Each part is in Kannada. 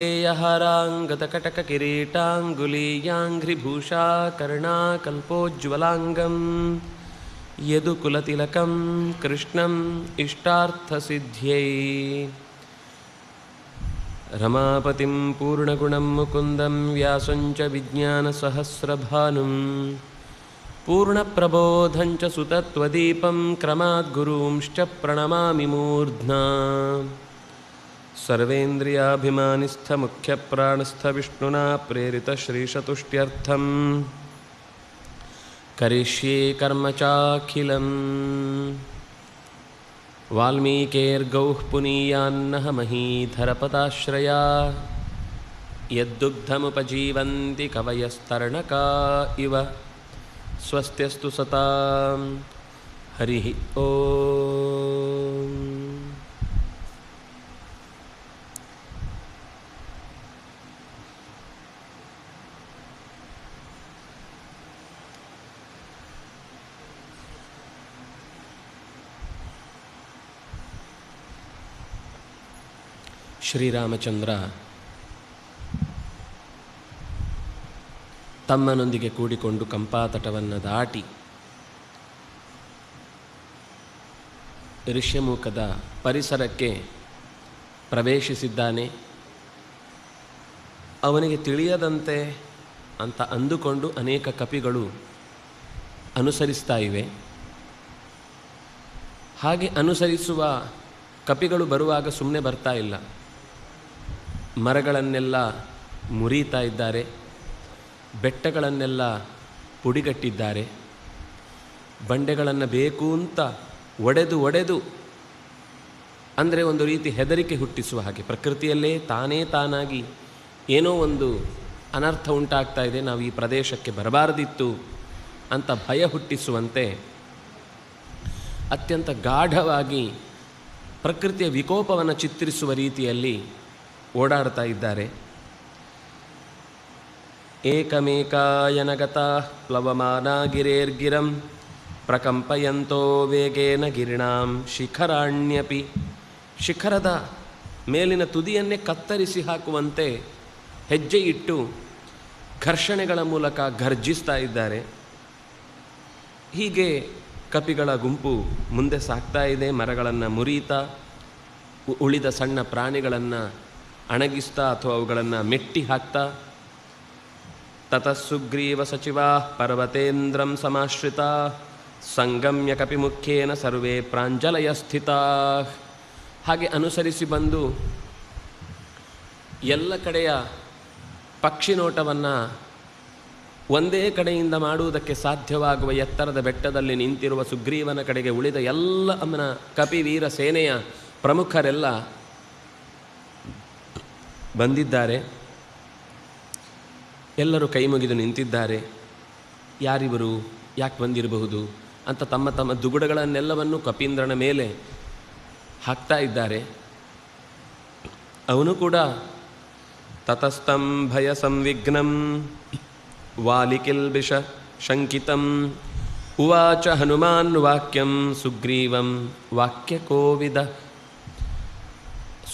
हाराङ्गतकटककिरीटाङ्गुलीयाङ्घ्रिभूषा कर्णाकल्पोज्ज्वलाङ्गं यदुकुलतिलकं कृष्णम् इष्टार्थसिद्ध्यै रमापतिं पूर्णगुणं मुकुन्दं व्यासं च विज्ञानसहस्रभानुं पूर्णप्रबोधं च सुतत्वदीपं क्रमाद्गुरूंश्च प्रणमामि मूर्ध्ना सर्वेन्द्रियाभिमानिस्थमुख्यप्राणस्थविष्णुना प्रेरितश्रीशतुष्ट्यर्थं करिष्ये कर्म चाखिलम् वाल्मीकेर्गौः पुनीयान्नः महीधरपदाश्रया यद्दुग्धमुपजीवन्ति कवयस्तरणका इव स्वस्त्यस्तु सतां हरिः ओम्। ಶ್ರೀರಾಮಚಂದ್ರ ತಮ್ಮನೊಂದಿಗೆ ಕೂಡಿಕೊಂಡು ಕಂಪಾತಟವನ್ನು ದಾಟಿ ಋಷ್ಯಮುಖದ ಪರಿಸರಕ್ಕೆ ಪ್ರವೇಶಿಸಿದ್ದಾನೆ. ಅವನಿಗೆ ತಿಳಿಯದಂತೆ ಅಂತ ಅಂದುಕೊಂಡು ಅನೇಕ ಕಪಿಗಳು ಅನುಸರಿಸ್ತಾ ಇವೆ. ಹಾಗೆ ಅನುಸರಿಸುವ ಕಪಿಗಳು ಬರುವಾಗ ಸುಮ್ಮನೆ ಬರ್ತಾ ಇಲ್ಲ, ಮರಗಳನ್ನೆಲ್ಲ ಮುರಿತಾ ಇದ್ದಾರೆ, ಬೆಟ್ಟಗಳನ್ನೆಲ್ಲ ಪುಡಿಗಟ್ಟಿದ್ದಾರೆ, ಬಂಡೆಗಳನ್ನು ಬೇಕು ಅಂತ ಒಡೆದು ಅಂದರೆ ಒಂದು ರೀತಿ ಹೆದರಿಕೆ ಹುಟ್ಟಿಸುವ ಹಾಗೆ, ಪ್ರಕೃತಿಯಲ್ಲೇ ತಾನಾಗಿ ಏನೋ ಒಂದು ಅನರ್ಥ ಉಂಟಾಗ್ತಾ ಇದೆ, ನಾವು ಈ ಪ್ರದೇಶಕ್ಕೆ ಬರಬಾರದಿತ್ತು ಅಂತ ಭಯ ಹುಟ್ಟಿಸುವಂತೆ ಅತ್ಯಂತ ಗಾಢವಾಗಿ ಪ್ರಕೃತಿಯ ವಿಕೋಪವನ್ನು ಚಿತ್ರಿಸುವ ರೀತಿಯಲ್ಲಿ ಓಡಾಡ್ತಾ ಇದ್ದಾರೆ. ಏಕಮೇಕಾಯನಗತಾ ಪ್ಲವಮಾನಾ ಗಿರೇರ್ಗಿರಂ ಪ್ರಕಂಪಯಂತೋ ವೇಗೇನ ಗಿರಿಣಾಂ ಶಿಖರಾಣ್ಯಪಿ. ಶಿಖರದ ಮೇಲಿನ ತುದಿಯನ್ನೇ ಕತ್ತರಿಸಿ ಹಾಕುವಂತೆ ಹೆಜ್ಜೆ ಇಟ್ಟು ಘರ್ಷಣೆಗಳ ಮೂಲಕ ಘರ್ಜಿಸ್ತಾ ಇದ್ದಾರೆ. ಹೀಗೆ ಕಪಿಗಳ ಗುಂಪು ಮುಂದೆ ಸಾಗ್ತಾ ಇದೆ. ಮರಗಳನ್ನು ಮುರಿತಾ, ಉಳಿದ ಸಣ್ಣ ಪ್ರಾಣಿಗಳನ್ನು ಅಣಗಿಸ್ತಾ ಅಥವಾ ಅವುಗಳನ್ನು ಮೆಟ್ಟಿ ಹಾಕ್ತಾ. ತತಃ ಸುಗ್ರೀವ ಸಚಿವಾ ಪರ್ವತೇಂದ್ರಂ ಸಮಾಶ್ರಿತಾ ಸಂಗಮ್ಯ ಕಪಿಮುಖ್ಯೇನ ಸರ್ವೇ ಪ್ರಾಂಜಲಯ ಸ್ಥಿತಾ. ಹಾಗೆ ಅನುಸರಿಸಿ ಬಂದು ಎಲ್ಲ ಕಡೆಯ ಪಕ್ಷಿ ನೋಟವನ್ನು ಒಂದೇ ಕಡೆಯಿಂದ ಮಾಡುವುದಕ್ಕೆ ಸಾಧ್ಯವಾಗುವ ಎತ್ತರದ ಬೆಟ್ಟದಲ್ಲಿ ನಿಂತಿರುವ ಸುಗ್ರೀವನ ಕಡೆಗೆ ಉಳಿದ ಎಲ್ಲ ಅವನ ಕಪಿವೀರ ಸೇನೆಯ ಪ್ರಮುಖರೆಲ್ಲ ಬಂದಿದ್ದಾರೆ. ಎಲ್ಲರೂ ಕೈ ಮುಗಿದು ನಿಂತಿದ್ದಾರೆ. ಯಾರಿವರು, ಯಾಕೆ ಬಂದಿರಬಹುದು ಅಂತ ತಮ್ಮ ತಮ್ಮ ದುಗುಡಗಳನ್ನೆಲ್ಲವನ್ನು ಕಪೀಂದ್ರನ ಮೇಲೆ ಹಾಕ್ತಾ ಇದ್ದಾರೆ. ಅವನು ಕೂಡ ತತಸ್ತಂ ಭಯ ಸಂವಿಘ್ನಂ ವಾಲಿಕಿಲ್ಬಿಷ ಶಂಕಿತಂ ಉವಾಚ ಹನುಮಾನ್ ವಾಕ್ಯಂ ಸುಗ್ರೀವಂ ವಾಕ್ಯಕೋವಿದ.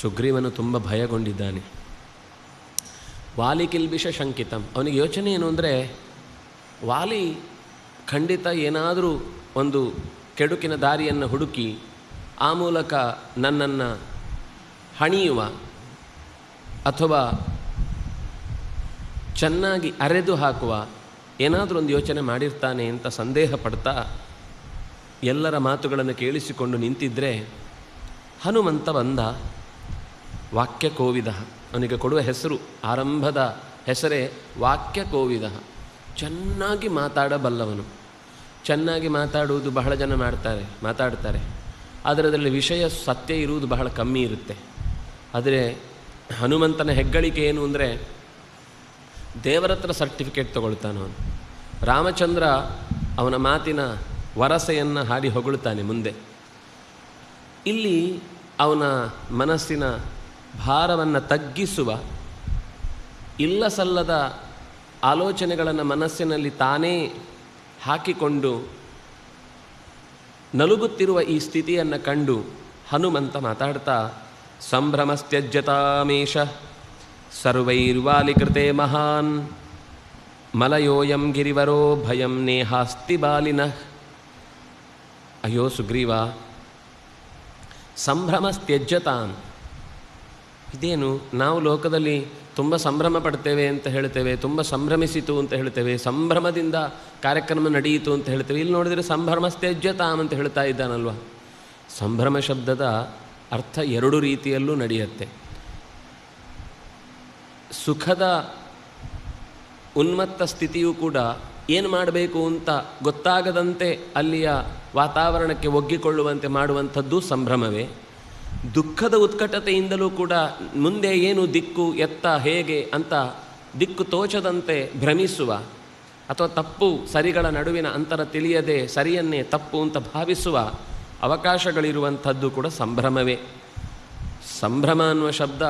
ಸುಗ್ರೀವನು ತುಂಬ ಭಯಗೊಂಡಿದ್ದಾನೆ. ವಾಲಿಕಿಲ್ಬಿಷ ಶಂಕಿತಂ, ಅವನಿಗೆ ಯೋಚನೆ ಏನು ಅಂದರೆ, ವಾಲಿ ಖಂಡಿತ ಏನಾದರೂ ಒಂದು ಕೆಡುಕಿನ ದಾರಿಯನ್ನು ಹುಡುಕಿ ಆ ಮೂಲಕ ನನ್ನನ್ನು ಹಣಿಯುವ ಅಥವಾ ಚೆನ್ನಾಗಿ ಅರೆದು ಹಾಕುವ ಏನಾದರೂ ಒಂದು ಯೋಚನೆ ಮಾಡಿರ್ತಾನೆ ಅಂತ ಸಂದೇಹ ಪಡ್ತಾ ಎಲ್ಲರ ಮಾತುಗಳನ್ನು ಕೇಳಿಸಿಕೊಂಡು ನಿಂತಿದ್ದರೆ ಹನುಮಂತ ಬಂದ. ವಾಕ್ಯಕೋವಿದ, ಅವನಿಗೆ ಕೊಡುವ ಹೆಸರು, ಆರಂಭದ ಹೆಸರೇ ವಾಕ್ಯಕೋವಿದ. ಚೆನ್ನಾಗಿ ಮಾತಾಡಬಲ್ಲವನು. ಚೆನ್ನಾಗಿ ಮಾತಾಡುವುದು ಬಹಳ ಜನ ಮಾತಾಡ್ತಾರೆ, ಆದರೆ ಅದರಲ್ಲಿ ವಿಷಯ ಸತ್ಯ ಇರುವುದು ಬಹಳ ಕಮ್ಮಿ ಇರುತ್ತೆ. ಆದರೆ ಹನುಮಂತನ ಹೆಗ್ಗಳಿಕೆ ಏನು ಅಂದರೆ, ದೇವರ ಹತ್ರ ಸರ್ಟಿಫಿಕೇಟ್ ತಗೊಳ್ತಾನವನು. ರಾಮಚಂದ್ರ ಅವನ ಮಾತಿನ ವರಸೆಯನ್ನು ಹಾಡಿ ಹೊಗಳುತ್ತಾನೆ ಮುಂದೆ. ಇಲ್ಲಿ ಅವನ ಮನಸ್ಸಿನ ಭಾರವನ್ನು ತಗ್ಗಿಸುವ, ಇಲ್ಲ ಸಲ್ಲದ ಆಲೋಚನೆಗಳನ್ನು ಮನಸ್ಸಿನಲ್ಲಿ ತಾನೇ ಹಾಕಿಕೊಂಡು ನಲುಗುತ್ತಿರುವ ಈ ಸ್ಥಿತಿಯನ್ನು ಕಂಡು ಹನುಮಂತ ಮಾತಾಡ್ತಾ ಸಂಭ್ರಮಸ್ತ್ಯಜ್ಯತಾಮೇಶ ಸರ್ವೈರ್ವಾಲಿಕೃತೆ ಮಹಾನ್ ಮಲಯೋಯಂ ಗಿರಿವರೋ ಭಯಂ ನೇಹಾಸ್ತಿ ಬಾಲಿನಃ. ಅಯ್ಯೋ ಸುಗ್ರೀವ, ಸಂಭ್ರಮಸ್ತ್ಯಜ್ಯತಾಂ. ಇದೇನು, ನಾವು ಲೋಕದಲ್ಲಿ ತುಂಬ ಸಂಭ್ರಮ ಪಡ್ತೇವೆ ಅಂತ ಹೇಳ್ತೇವೆ, ತುಂಬ ಸಂಭ್ರಮಿಸಿತು ಅಂತ ಹೇಳ್ತೇವೆ, ಸಂಭ್ರಮದಿಂದ ಕಾರ್ಯಕ್ರಮ ನಡೆಯಿತು ಅಂತ ಹೇಳ್ತೇವೆ. ಇಲ್ಲಿ ನೋಡಿದರೆ ಸಂಭ್ರಮಸ್ತ್ಯಜ್ಯತಾಂ ಅಂತ ಹೇಳ್ತಾ ಇದ್ದಾನಲ್ವ. ಸಂಭ್ರಮ ಶಬ್ದದ ಅರ್ಥ ಎರಡು ರೀತಿಯಲ್ಲೂ ನಡೆಯುತ್ತೆ. ಸುಖದ ಉನ್ಮತ್ತ ಸ್ಥಿತಿಯೂ ಕೂಡ ಏನು ಮಾಡಬೇಕು ಅಂತ ಗೊತ್ತಾಗದಂತೆ ಅಲ್ಲಿಯ ವಾತಾವರಣಕ್ಕೆ ಒಗ್ಗಿಕೊಳ್ಳುವಂತೆ ಮಾಡುವಂಥದ್ದು ಸಂಭ್ರಮವೇ. ದುಃಖದ ಉತ್ಕಟತೆಯಿಂದಲೂ ಕೂಡ ಮುಂದೆ ಏನು ದಿಕ್ಕು, ಎತ್ತ, ಹೇಗೆ ಅಂತ ದಿಕ್ಕು ತೋಚದಂತೆ ಭ್ರಮಿಸುವ ಅಥವಾ ತಪ್ಪು ಸರಿಗಳ ನಡುವಿನ ಅಂತರ ತಿಳಿಯದೆ ಸರಿಯನ್ನೇ ತಪ್ಪು ಅಂತ ಭಾವಿಸುವ ಅವಕಾಶಗಳಿರುವಂಥದ್ದು ಕೂಡ ಸಂಭ್ರಮವೇ. ಸಂಭ್ರಮ ಅನ್ನುವ ಶಬ್ದ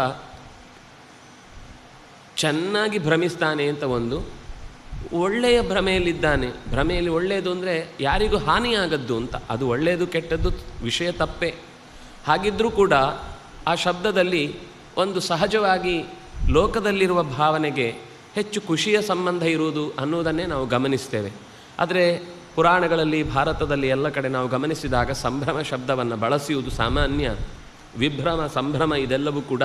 ಚೆನ್ನಾಗಿ ಭ್ರಮಿಸ್ತಾನೆ ಅಂತ ಒಂದು, ಒಳ್ಳೆಯ ಭ್ರಮೆಯಲ್ಲಿದ್ದಾನೆ. ಭ್ರಮೆಯಲ್ಲಿ ಒಳ್ಳೆಯದು ಅಂದರೆ ಯಾರಿಗೂ ಹಾನಿಯಾಗದ್ದು ಅಂತ, ಅದು ಒಳ್ಳೆಯದು ಕೆಟ್ಟದ್ದು ವಿಷಯ ತಪ್ಪೇ. ಹಾಗಿದ್ದರೂ ಕೂಡ ಆ ಶಬ್ದದಲ್ಲಿ ಒಂದು ಸಹಜವಾಗಿ ಲೋಕದಲ್ಲಿರುವ ಭಾವನೆಗೆ ಹೆಚ್ಚು ಖುಷಿಯ ಸಂಬಂಧ ಇರುವುದು ಅನ್ನೋದನ್ನೇ ನಾವು ಗಮನಿಸ್ತೇವೆ. ಆದರೆ ಪುರಾಣಗಳಲ್ಲಿ, ಭಾರತದಲ್ಲಿ ಎಲ್ಲ ಕಡೆ ನಾವು ಗಮನಿಸಿದಾಗ ಸಂಭ್ರಮ ಶಬ್ದವನ್ನು ಬಳಸುವುದು ಸಾಮಾನ್ಯ. ವಿಭ್ರಮ, ಸಂಭ್ರಮ ಇದೆಲ್ಲವೂ ಕೂಡ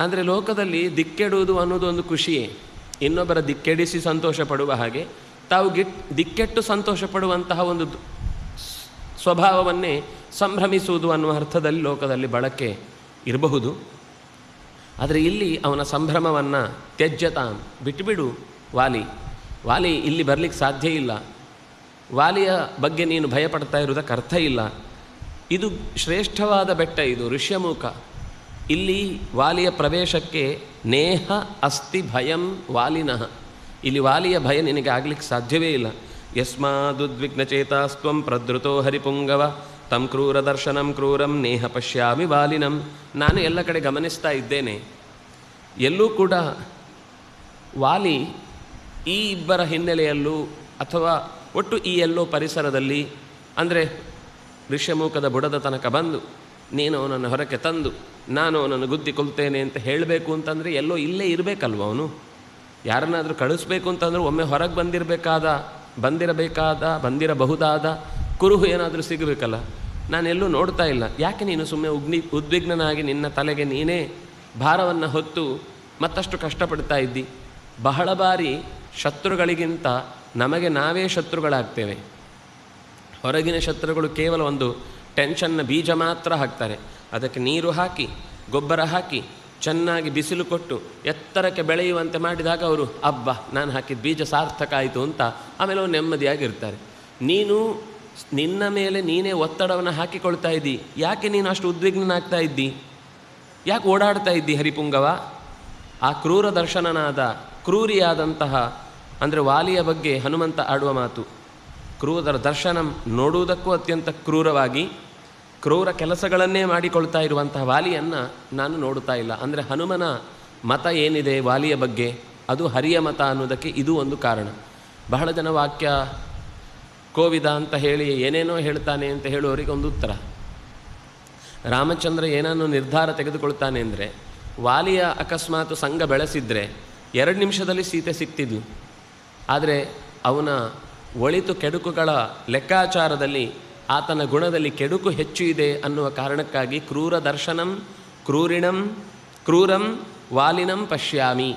ಅಂದರೆ ಲೋಕದಲ್ಲಿ ದಿಕ್ಕೆಡುವುದು ಅನ್ನೋದು ಒಂದು ಖುಷಿಯೇ. ಇನ್ನೊಬ್ಬರ ದಿಕ್ಕೆಡಿಸಿ ಸಂತೋಷ ಪಡುವ ಹಾಗೆ ತಾವು ದಿಕ್ಕೆಟ್ಟು ಸಂತೋಷ ಪಡುವಂತಹ ಒಂದು ಸ್ವಭಾವವನ್ನೇ ಸಂಭ್ರಮಿಸುವುದು ಅನ್ನುವ ಅರ್ಥದಲ್ಲಿ ಲೋಕದಲ್ಲಿ ಬಳಕೆ ಇರಬಹುದು. ಆದರೆ ಇಲ್ಲಿ ಅವನ ಸಂಭ್ರಮವನ್ನು ತ್ಯಜ್ಯತಾಂ, ಬಿಟ್ಟುಬಿಡು ವಾಲಿ ಇಲ್ಲಿ ಬರಲಿಕ್ಕೆ ಸಾಧ್ಯ ಇಲ್ಲ. ವಾಲಿಯ ಬಗ್ಗೆ ನೀನು ಭಯಪಡ್ತಾ ಇರುವುದಕ್ಕೆ ಅರ್ಥ ಇಲ್ಲ. ಇದು ಶ್ರೇಷ್ಠವಾದ ಬೆಟ್ಟ, ಇದು ಋಷ್ಯಮುಖ. ಇಲ್ಲಿ ವಾಲಿಯ ಪ್ರವೇಶಕ್ಕೆ ನೇಹ ಅಸ್ತಿ ಭಯಂ ವಾಲಿನಃ. ಇಲ್ಲಿ ವಾಲಿಯ ಭಯ ನಿನಗೆ ಆಗಲಿಕ್ಕೆ ಸಾಧ್ಯವೇ ಇಲ್ಲ. ಯಸ್ಮಾದುದ್ವಿಗ್ನಚೇತಾಸ್ತ್ವಂ ಪ್ರದೃತೋ ಹರಿಪುಂಗವ ತಂ ಕ್ರೂರ ದರ್ಶನಂ ಕ್ರೂರಂ ನೇಹ ಪಶ್ಯಾಮಿ ವಾಲಿನಂ. ನಾನು ಎಲ್ಲ ಕಡೆ ಗಮನಿಸ್ತಾ ಇದ್ದೇನೆ, ಎಲ್ಲೂ ಕೂಡ ವಾಲಿ ಈ ಇಬ್ಬರ ಹಿನ್ನೆಲೆಯಲ್ಲೂ ಅಥವಾ ಒಟ್ಟು ಈ ಎಲ್ಲೋ ಪರಿಸರದಲ್ಲಿ ಅಂದರೆ ಋಷ್ಯಮುಖದ ಬುಡದ ತನಕ ಬಂದು ನೀನು ಅವನನ್ನು ಹೊರಕ್ಕೆ ತಂದು ನಾನು ಅವನನ್ನು ಗುದ್ದಿ ಕೊಲ್ತೇನೆ ಅಂತ ಹೇಳಬೇಕು ಅಂತಂದರೆ ಎಲ್ಲೋ ಇಲ್ಲೇ ಇರಬೇಕಲ್ವ ಅವನು. ಯಾರನ್ನಾದರೂ ಕಳಿಸ್ಬೇಕು ಅಂತಂದ್ರೆ ಒಮ್ಮೆ ಹೊರಗೆ ಬಂದಿರಬಹುದಾದ ಕುರುಹು ಏನಾದರೂ ಸಿಗಬೇಕಲ್ಲ. ನಾನೆಲ್ಲೂ ನೋಡ್ತಾ ಇಲ್ಲ. ಯಾಕೆ ನೀನು ಸುಮ್ಮನೆ ಉದ್ವಿಗ್ನನಾಗಿ ನಿನ್ನ ತಲೆಗೆ ನೀನೇ ಭಾರವನ್ನು ಹೊತ್ತು ಮತ್ತಷ್ಟು ಕಷ್ಟಪಡ್ತಾ ಇದ್ದಿ? ಬಹಳ ಬಾರಿ ಶತ್ರುಗಳಿಗಿಂತ ನಮಗೆ ನಾವೇ ಶತ್ರುಗಳಾಗ್ತೇವೆ. ಹೊರಗಿನ ಶತ್ರುಗಳು ಕೇವಲ ಒಂದು ಟೆನ್ಷನ್ನ ಬೀಜ ಮಾತ್ರ ಹಾಕ್ತಾರೆ. ಅದಕ್ಕೆ ನೀರು ಹಾಕಿ, ಗೊಬ್ಬರ ಹಾಕಿ, ಚೆನ್ನಾಗಿ ಬಿಸಿಲು ಕೊಟ್ಟು ಎತ್ತರಕ್ಕೆ ಬೆಳೆಯುವಂತೆ ಮಾಡಿದಾಗ ಅವರು ಅಬ್ಬಾ ನಾನು ಹಾಕಿದ ಬೀಜ ಸಾರ್ಥಕ ಆಯಿತು ಅಂತ ಆಮೇಲೆ ಅವರು ನೆಮ್ಮದಿಯಾಗಿರ್ತಾರೆ. ನೀನು ನಿನ್ನ ಮೇಲೆ ನೀನೇ ಒತ್ತಡವನ್ನು ಹಾಕಿಕೊಳ್ತಾ ಇದ್ದಿ. ಯಾಕೆ ನೀನು ಅಷ್ಟು ಉದ್ವಿಗ್ನಾಗ್ತಾ ಇದ್ದಿ? ಯಾಕೆ ಓಡಾಡ್ತಾ ಇದ್ದಿ ಹರಿಪುಂಗವ? ಆ ಕ್ರೂರ ದರ್ಶನನಾದ ಕ್ರೂರಿಯಾದಂತಹ ಅಂದರೆ ವಾಲಿಯ ಬಗ್ಗೆ ಹನುಮಂತ ಆಡುವ ಮಾತು, ಕ್ರೂರ ದರ್ಶನಂ, ನೋಡುವುದಕ್ಕೂ ಅತ್ಯಂತ ಕ್ರೂರವಾಗಿ ಕ್ರೂರ ಕೆಲಸಗಳನ್ನೇ ಮಾಡಿಕೊಳ್ತಾ ಇರುವಂತಹ ವಾಲಿಯನ್ನು ನಾನು ನೋಡುತ್ತಾ ಇಲ್ಲ. ಅಂದರೆ ಹನುಮನ ಮತ ಏನಿದೆ ವಾಲಿಯ ಬಗ್ಗೆ, ಅದು ಹರಿಯ ಮತ ಅನ್ನೋದಕ್ಕೆ ಇದು ಒಂದು ಕಾರಣ. ಬಹಳ ಜನ ವಾಕ್ಯ ಕೋವಿದ ಅಂತ ಹೇಳಿ ಏನೇನೋ ಹೇಳ್ತಾನೆ ಅಂತ ಹೇಳುವವರಿಗೆ ಒಂದು ಉತ್ತರ. ರಾಮಚಂದ್ರ ಏನನ್ನು ನಿರ್ಧಾರ ತೆಗೆದುಕೊಳ್ತಾನೆ ಅಂದರೆ ವಾಲಿಯ ಅಕಸ್ಮಾತ್ ಸಂಘ ಬೆಳೆಸಿದರೆ 2 ನಿಮಿಷದಲ್ಲಿ ಸೀತೆ ಸಿಕ್ತಿದ್ಲು. ಆದರೆ ಅವನ ಒಳಿತು ಕೆಡುಕುಗಳ ಲೆಕ್ಕಾಚಾರದಲ್ಲಿ ಆತನ ಗುಣದಲ್ಲಿ ಕೆಡುಕು ಹೆಚ್ಚು ಇದೆ ಅನ್ನುವ ಕಾರಣಕ್ಕಾಗಿ ಕ್ರೂರ ದರ್ಶನಂ ಕ್ರೂರಂ ವಾಲಿನಂ ಪಶ್ಯಾಮಿ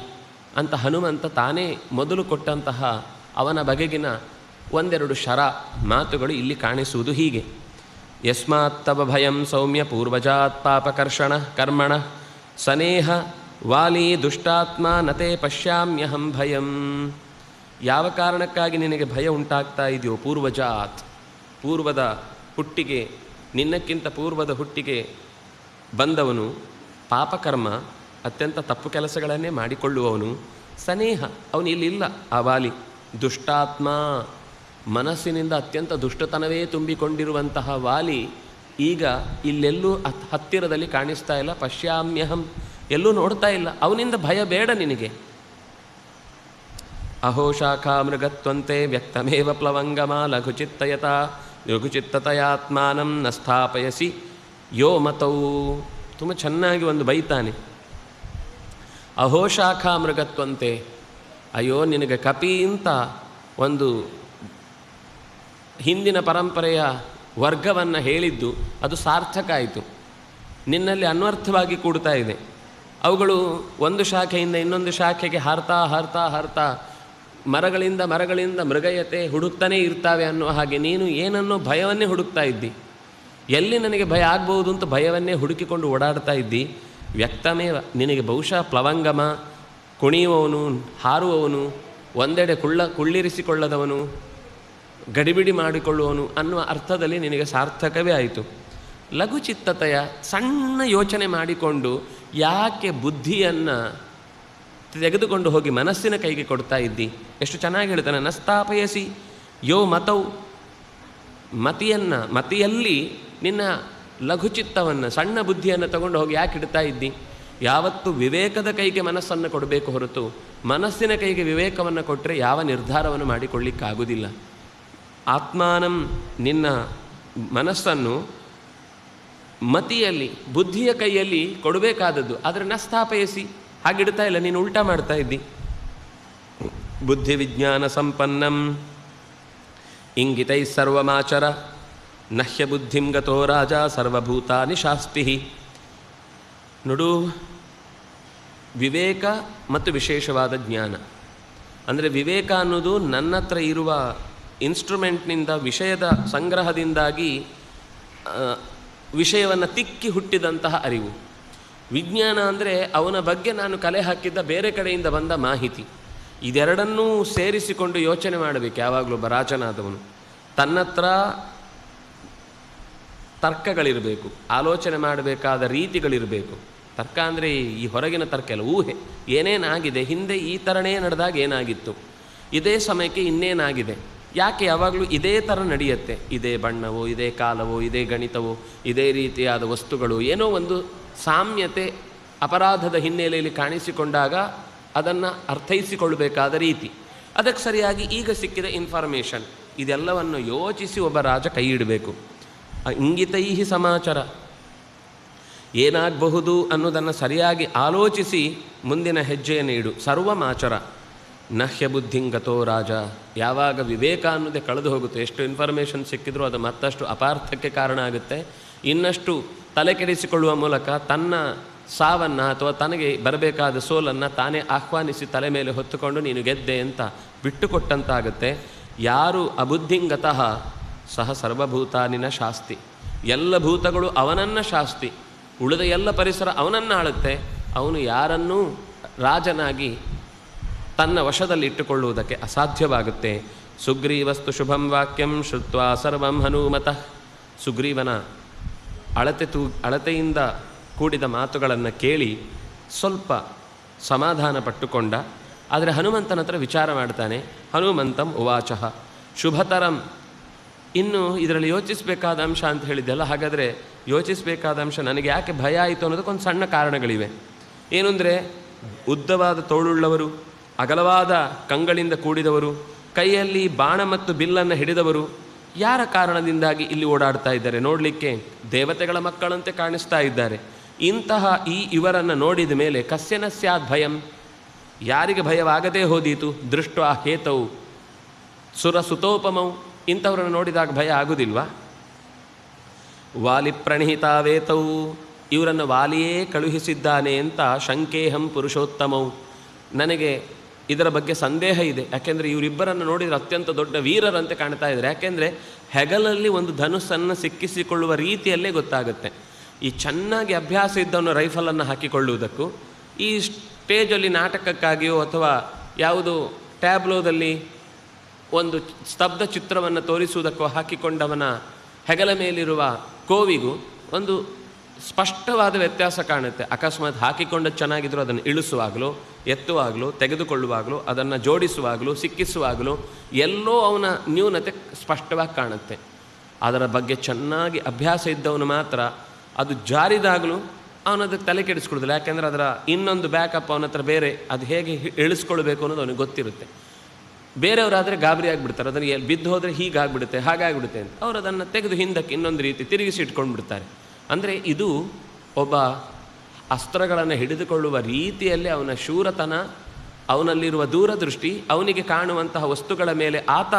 ಅಂತ ಹನುಮಂತ ತಾನೇ ಮೊದಲು ಕೊಟ್ಟಂತಹ ಅವನ ಬಗೆಗಿನ ಒಂದೆರಡು ಮಾತುಗಳು ಇಲ್ಲಿ ಕಾಣಿಸುವುದು ಹೀಗೆ. ಯಸ್ಮಾತ್ತವ ಭಯಂ ಸೌಮ್ಯ ಪೂರ್ವಜಾತ್ ಪಾಪಕರ್ಷಣ ಕರ್ಮಣ ಸನೇಹ ವಾಲಿ ದುಷ್ಟಾತ್ಮ ನತೆ ಪಶ್ಯಾಮ್ಯಹಂ ಭಯಂ. ಯಾವ ಕಾರಣಕ್ಕಾಗಿ ನಿನಗೆ ಭಯ ಉಂಟಾಗ್ತಾ ಇದೆಯೋ, ಪೂರ್ವಜಾತ್, ಪೂರ್ವದ ಹುಟ್ಟಿಗೆ, ನಿನ್ನಕ್ಕಿಂತ ಪೂರ್ವದ ಹುಟ್ಟಿಗೆ ಬಂದವನು, ಪಾಪಕರ್ಮ, ಅತ್ಯಂತ ತಪ್ಪು ಕೆಲಸಗಳನ್ನೇ ಮಾಡಿಕೊಳ್ಳುವವನು, ಸನೇಹ, ಅವನು ಇಲ್ಲಿಲ್ಲ ಆ ವಾಲಿ, ದುಷ್ಟಾತ್ಮ, ಮನಸ್ಸಿನಿಂದ ಅತ್ಯಂತ ದುಷ್ಟತನವೇ ತುಂಬಿಕೊಂಡಿರುವಂತಹ ವಾಲಿ ಈಗ ಇಲ್ಲೆಲ್ಲೂ ಹತ್ತಿರದಲ್ಲಿ ಕಾಣಿಸ್ತಾ ಇಲ್ಲ. ಪಶ್ಯಾಮ್ಯಹಂ, ಎಲ್ಲೂ ನೋಡ್ತಾ ಇಲ್ಲ. ಅವನಿಂದ ಭಯ ಬೇಡ ನಿನಗೆ. ಅಹೋ ಶಾಖಾ ಮೃಗತ್ವಂತೆ ವ್ಯಕ್ತಮೇವ ಪ್ಲವಂಗಮ ಲಘುಚಿತ್ತತಯಾತ್ಮಾನಂ ನ ಸ್ಥಾಪಯಸಿ ಯೋ ಮತೌ. ತುಂಬ ಚೆನ್ನಾಗಿ ಒಂದು ಬೈತಾನೆ. ಅಹೋಶಾಖಾ ಮೃಗತ್ವಂತೆ. ಅಯ್ಯೋ, ನಿನಗೆ ಕಪಿ ಅಂತ ಒಂದು ಹಿಂದಿನ ಪರಂಪರೆಯ ವರ್ಗವನ್ನು ಹೇಳಿದ್ದು ಅದು ಸಾರ್ಥಕ ಆಯಿತು. ನಿನ್ನಲ್ಲಿ ಅನ್ವರ್ಥವಾಗಿ ಕೂಡ್ತಾ ಇದೆ. ಅವುಗಳು ಒಂದು ಶಾಖೆಯಿಂದ ಇನ್ನೊಂದು ಶಾಖೆಗೆ ಹಾರ್ತಾ ಹಾರ್ತಾ ಹಾರ್ತಾ ಮರಗಳಿಂದ ಮೃಗಯತೆ ಹುಡುಕ್ತಾನೇ ಇರ್ತಾವೆ ಅನ್ನುವ ಹಾಗೆ ನೀನು ಏನನ್ನೋ ಭಯವನ್ನೇ ಹುಡುಕ್ತಾ ಇದ್ದಿ. ಎಲ್ಲಿ ನನಗೆ ಭಯ ಆಗ್ಬೋದು ಅಂತ ಭಯವನ್ನೇ ಹುಡುಕಿಕೊಂಡು ಓಡಾಡ್ತಾ ಇದ್ದಿ. ವ್ಯಕ್ತಮೇವ, ನಿನಗೆ ಬಹುಶಃ ಪ್ಲವಂಗಮ, ಕುಣಿಯುವವನು, ಹಾರುವವನು, ಒಂದೆಡೆ ಕುಳ್ಳಿರಿಸಿಕೊಳ್ಳದವನು, ಗಡಿಬಿಡಿ ಮಾಡಿಕೊಳ್ಳುವವನು ಅನ್ನುವ ಅರ್ಥದಲ್ಲಿ ನಿನಗೆ ಸಾರ್ಥಕವೇ ಆಯಿತು. ಲಘುಚಿತ್ತತೆಯ ಸಣ್ಣ ಯೋಚನೆ ಮಾಡಿಕೊಂಡು ಯಾಕೆ ಬುದ್ಧಿಯನ್ನು ತೆಗೆದುಕೊಂಡು ಹೋಗಿ ಮನಸ್ಸಿನ ಕೈಗೆ ಕೊಡ್ತಾ ಇದ್ದಿ? ಎಷ್ಟು ಚೆನ್ನಾಗಿ ಹೇಳ್ತಾನೆ, ನಸ್ತಾಪಯಸಿ ಯೋ ಮತವು, ಮತಿಯಲ್ಲಿ ನಿನ್ನ ಲಘುಚಿತ್ತವನ್ನು, ಸಣ್ಣ ಬುದ್ಧಿಯನ್ನು ತಗೊಂಡು ಹೋಗಿ ಯಾಕೆ ಇಡ್ತಾ ಇದ್ದಿ? ಯಾವತ್ತು ವಿವೇಕದ ಕೈಗೆ ಮನಸ್ಸನ್ನು ಕೊಡಬೇಕು ಹೊರತು ಮನಸ್ಸಿನ ಕೈಗೆ ವಿವೇಕವನ್ನು ಕೊಟ್ಟರೆ ಯಾವ ನಿರ್ಧಾರವನ್ನು ಮಾಡಿಕೊಳ್ಳಿಕ್ಕಾಗುವುದಿಲ್ಲ. ಆತ್ಮಾನಂ, ನಿನ್ನ ಮನಸ್ಸನ್ನು ಮತಿಯಲ್ಲಿ, ಬುದ್ಧಿಯ ಕೈಯಲ್ಲಿ ಕೊಡಬೇಕಾದದ್ದು. ಆದರೆ ನಸ್ಥಾಪಯಿಸಿ ಹಾಗಿಡ್ತಾ ಇಲ್ಲ, ನೀನು ಉಲ್ಟಾ ಮಾಡ್ತಾ ಇದ್ದಿ. ಬುದ್ಧಿ ವಿಜ್ಞಾನ ಸಂಪನ್ನಂ ಇಂಗಿತೈ ಸರ್ವಮಾಚರ ನಹ್ಯ ಬುದ್ಧಿಂ ಗತೋ ರಾಜ ಸರ್ವಭೂತಾನಿ ಶಾಸ್ತಿ. ನೋಡು, ವಿವೇಕ ಮತ್ತು ವಿಶೇಷವಾದ ಜ್ಞಾನ ಅಂದರೆ ವಿವೇಕ ಅನ್ನೋದು ನನ್ನ ಹತ್ರ ಇರುವ ಇನ್ಸ್ಟ್ರೂಮೆಂಟ್ನಿಂದ, ವಿಷಯದ ಸಂಗ್ರಹದಿಂದಾಗಿ ವಿಷಯವನ್ನು ತಿಕ್ಕಿ ಹುಟ್ಟಿದಂತಹ ಅರಿವು. ವಿಜ್ಞಾನ ಅಂದರೆ ಅವನ ಬಗ್ಗೆ ನಾನು ಕಲೆ ಹಾಕಿದ್ದ ಬೇರೆ ಕಡೆಯಿಂದ ಬಂದ ಮಾಹಿತಿ. ಇದೆರಡನ್ನೂ ಸೇರಿಸಿಕೊಂಡು ಯೋಚನೆ ಮಾಡಬೇಕು ಯಾವಾಗಲೂ. ರಾಜನಾದವನು ತನ್ನತ್ರ ತರ್ಕಗಳಿರಬೇಕು, ಆಲೋಚನೆ ಮಾಡಬೇಕಾದ ರೀತಿಗಳಿರಬೇಕು. ತರ್ಕ ಅಂದರೆ ಈ ಹೊರಗಿನ ತರ್ಕ ಎಲ್ಲ, ಊಹೆ. ಏನೇನಾಗಿದೆ, ಹಿಂದೆ ಈ ಥರನೇ ನಡೆದಾಗ ಏನಾಗಿತ್ತು, ಇದೇ ಸಮಯಕ್ಕೆ ಇನ್ನೇನಾಗಿದೆ, ಯಾಕೆ ಯಾವಾಗಲೂ ಇದೇ ಥರ ನಡೆಯುತ್ತೆ, ಇದೇ ಬಣ್ಣವೋ, ಇದೇ ಕಾಲವೋ, ಇದೇ ಗಣಿತವೋ, ಇದೇ ರೀತಿಯಾದ ವಸ್ತುಗಳು, ಏನೋ ಒಂದು ಸಾಮ್ಯತೆ ಅಪರಾಧದ ಹಿನ್ನೆಲೆಯಲ್ಲಿ ಕಾಣಿಸಿಕೊಂಡಾಗ ಅದನ್ನು ಅರ್ಥೈಸಿಕೊಳ್ಳಬೇಕಾದ ರೀತಿ, ಅದಕ್ಕೆ ಸರಿಯಾಗಿ ಈಗ ಸಿಕ್ಕಿದ ಇನ್ಫಾರ್ಮೇಷನ್, ಇದೆಲ್ಲವನ್ನು ಯೋಚಿಸಿ ಒಬ್ಬ ರಾಜ ಕೈ ಇಡಬೇಕು. ಇಂಗಿತೈ ಸಮಾಚಾರ, ಏನಾಗಬಹುದು ಅನ್ನೋದನ್ನು ಸರಿಯಾಗಿ ಆಲೋಚಿಸಿ ಮುಂದಿನ ಹೆಜ್ಜೆಯನ್ನು ಇಡು. ಸರ್ವಮಾಚರ ನಹ್ಯ ಬುದ್ಧಿಂಗತೋ ರಾಜ. ಯಾವಾಗ ವಿವೇಕ ಅನ್ನೋದೇ ಕಳೆದು ಹೋಗುತ್ತೆ, ಎಷ್ಟು ಇನ್ಫಾರ್ಮೇಷನ್ ಸಿಕ್ಕಿದ್ರೂ ಅದು ಮತ್ತಷ್ಟು ಅಪಾರ್ಥಕ್ಕೆ ಕಾರಣ ಆಗುತ್ತೆ. ಇನ್ನಷ್ಟು ತಲೆ ಕೆಡಿಸಿಕೊಳ್ಳುವ ಮೂಲಕ ತನ್ನ ಸಾವನ್ನು ಅಥವಾ ತನಗೆ ಬರಬೇಕಾದ ಸೋಲನ್ನು ತಾನೇ ಆಹ್ವಾನಿಸಿ ತಲೆ ಮೇಲೆ ಹೊತ್ತುಕೊಂಡು ನೀನು ಗೆದ್ದೆ ಅಂತ ಬಿಟ್ಟುಕೊಟ್ಟಂತಾಗುತ್ತೆ. ಯಾರು ಅಬುದ್ಧಿಂಗತಃ ಸಹ ಸರ್ವಭೂತಾನಿನ ಶಾಸ್ತಿ. ಎಲ್ಲ ಭೂತಗಳು ಅವನನ್ನು ಶಾಸ್ತಿ, ಉಳಿದ ಎಲ್ಲ ಪರಿಸರ ಅವನನ್ನು ಆಳುತ್ತೆ. ಅವನು ಯಾರನ್ನೂ ರಾಜನಾಗಿ ತನ್ನ ವಶದಲ್ಲಿ ಇಟ್ಟುಕೊಳ್ಳುವುದಕ್ಕೆ ಅಸಾಧ್ಯವಾಗುತ್ತೆ. ಸುಗ್ರೀವಸ್ತು ಶುಭಂ ವಾಕ್ಯಂ ಶ್ರುತ್ವಾ ಸರ್ವಂ ಹನುಮತಃ. ಸುಗ್ರೀವನ ಅಳತೆಯಿಂದ ಕೂಡಿದ ಮಾತುಗಳನ್ನು ಕೇಳಿ ಸ್ವಲ್ಪ ಸಮಾಧಾನ ಪಟ್ಟುಕೊಂಡ. ಆದರೆ ಹನುಮಂತನ ಹತ್ರ ವಿಚಾರ ಮಾಡ್ತಾನೆ. ಹನುಮಂತಂ ಉವಾಚಃ ಶುಭತರಂ. ಇನ್ನು ಇದರಲ್ಲಿ ಯೋಚಿಸಬೇಕಾದ ಅಂಶ ಅಂತ ಹೇಳಿದ್ದೆಲ್ಲ, ಹಾಗಾದರೆ ಯೋಚಿಸಬೇಕಾದ ಅಂಶ ನನಗೆ ಯಾಕೆ ಭಯ ಆಯಿತು ಅನ್ನೋದಕ್ಕೊಂದು ಸಣ್ಣ ಕಾರಣಗಳಿವೆ. ಏನು ಅಂದರೆ, ಉದ್ದವಾದ ತೋಳುಳ್ಳವರು, ಅಗಲವಾದ ಕಂಗಳಿಂದ ಕೂಡಿದವರು, ಕೈಯಲ್ಲಿ ಬಾಣ ಮತ್ತು ಬಿಲ್ಲನ್ನು ಹಿಡಿದವರು ಯಾರ ಕಾರಣದಿಂದಾಗಿ ಇಲ್ಲಿ ಓಡಾಡ್ತಾ ಇದ್ದಾರೆ? ನೋಡಲಿಕ್ಕೆ ದೇವತೆಗಳ ಮಕ್ಕಳಂತೆ ಕಾಣಿಸ್ತಾ ಇದ್ದಾರೆ. ಇಂತಹ ಇವರನ್ನು ನೋಡಿದ ಮೇಲೆ ಕಸ್ಯನ ಸ್ಯಾದ್ ಭಯಂ, ಯಾರಿಗೆ ಭಯವಾಗದೇ ಹೋದೀತು? ದೃಷ್ಟ ಹೇತವು ಸುರಸುತೋಪಮವು, ಇಂಥವ್ರನ್ನು ನೋಡಿದಾಗ ಭಯ ಆಗುವುದಿಲ್ವಾ? ವಾಲಿ ಪ್ರಣಹಿತಾವೇತವು, ಇವರನ್ನು ವಾಲಿಯೇ ಕಳುಹಿಸಿದ್ದಾನೆ ಅಂತ ಶಂಕೇಹಂ ಪುರುಷೋತ್ತಮವು, ನನಗೆ ಇದರ ಬಗ್ಗೆ ಸಂದೇಹ ಇದೆ. ಯಾಕೆಂದರೆ ಇವರಿಬ್ಬರನ್ನು ನೋಡಿದರೆ ಅತ್ಯಂತ ದೊಡ್ಡ ವೀರರಂತೆ ಕಾಣ್ತಾ ಇದ್ದಾರೆ. ಯಾಕೆಂದರೆ ಹೆಗಲಲ್ಲಿ ಒಂದು ಧನುಸ್ಸನ್ನು ಸಿಕ್ಕಿಸಿಕೊಳ್ಳುವ ರೀತಿಯಲ್ಲೇ ಗೊತ್ತಾಗುತ್ತೆ. ಈ ಚೆನ್ನಾಗಿ ಅಭ್ಯಾಸ ಇದ್ದವನು ರೈಫಲನ್ನು ಹಾಕಿಕೊಳ್ಳುವುದಕ್ಕೂ, ಈ ಸ್ಟೇಜಲ್ಲಿ ನಾಟಕಕ್ಕಾಗಿಯೋ ಅಥವಾ ಯಾವುದು ಟ್ಯಾಬ್ಲೋದಲ್ಲಿ ಒಂದು ಸ್ತಬ್ಧ ಚಿತ್ರವನ್ನು ತೋರಿಸುವುದಕ್ಕೋ ಹಾಕಿಕೊಂಡವನ ಹೆಗಲ ಮೇಲಿರುವ ಕೋವಿಗೂ ಒಂದು ಸ್ಪಷ್ಟವಾದ ವ್ಯತ್ಯಾಸ ಕಾಣುತ್ತೆ. ಅಕಸ್ಮಾತ್ ಹಾಕಿಕೊಂಡದ್ದು ಚೆನ್ನಾಗಿದ್ದರೂ ಅದನ್ನು ಇಳಿಸುವಾಗಲೂ, ಎತ್ತುವಾಗಲೂ, ತೆಗೆದುಕೊಳ್ಳುವಾಗಲೂ, ಅದನ್ನು ಜೋಡಿಸುವಾಗಲೂ, ಸಿಕ್ಕಿಸುವಾಗಲೂ ಎಲ್ಲೋ ಅವನ ನ್ಯೂನತೆ ಸ್ಪಷ್ಟವಾಗಿ ಕಾಣುತ್ತೆ. ಅದರ ಬಗ್ಗೆ ಚೆನ್ನಾಗಿ ಅಭ್ಯಾಸ ಇದ್ದವನು ಮಾತ್ರ ಅದು ಜಾರಿದಾಗಲೂ ಅವನದಕ್ಕೆ ತಲೆ ಕೆಡಿಸ್ಕೊಡೋದಿಲ್ಲ. ಯಾಕೆಂದರೆ ಅದರ ಇನ್ನೊಂದು ಬ್ಯಾಕಪ್ ಅವನ ಹತ್ರ ಬೇರೆ, ಅದು ಹೇಗೆ ಇಳಿಸ್ಕೊಳ್ಬೇಕು ಅನ್ನೋದು ಅವನಿಗೆ ಗೊತ್ತಿರುತ್ತೆ. ಬೇರೆಯವರಾದರೆ ಗಾಬರಿ ಆಗಿಬಿಡ್ತಾರೆ, ಅದನ್ನು ಬಿದ್ದು ಹೋದರೆ ಹೀಗಾಗ್ಬಿಡುತ್ತೆ, ಹಾಗಾಗ್ಬಿಡುತ್ತೆ ಅಂತ. ಅವರು ಅದನ್ನು ತೆಗೆದು ಹಿಂದಕ್ಕೆ ಇನ್ನೊಂದು ರೀತಿ ತಿರುಗಿಸಿ ಇಟ್ಕೊಂಡು ಬಿಡ್ತಾರೆ. ಅಂದರೆ ಇದು ಒಬ್ಬ ಅಸ್ತ್ರಗಳನ್ನು ಹಿಡಿದುಕೊಳ್ಳುವ ರೀತಿಯಲ್ಲಿ ಅವನ ಶೂರತನ, ಅವನಲ್ಲಿರುವ ದೂರದೃಷ್ಟಿ, ಅವನಿಗೆ ಕಾಣುವಂತಹ ವಸ್ತುಗಳ ಮೇಲೆ ಆತ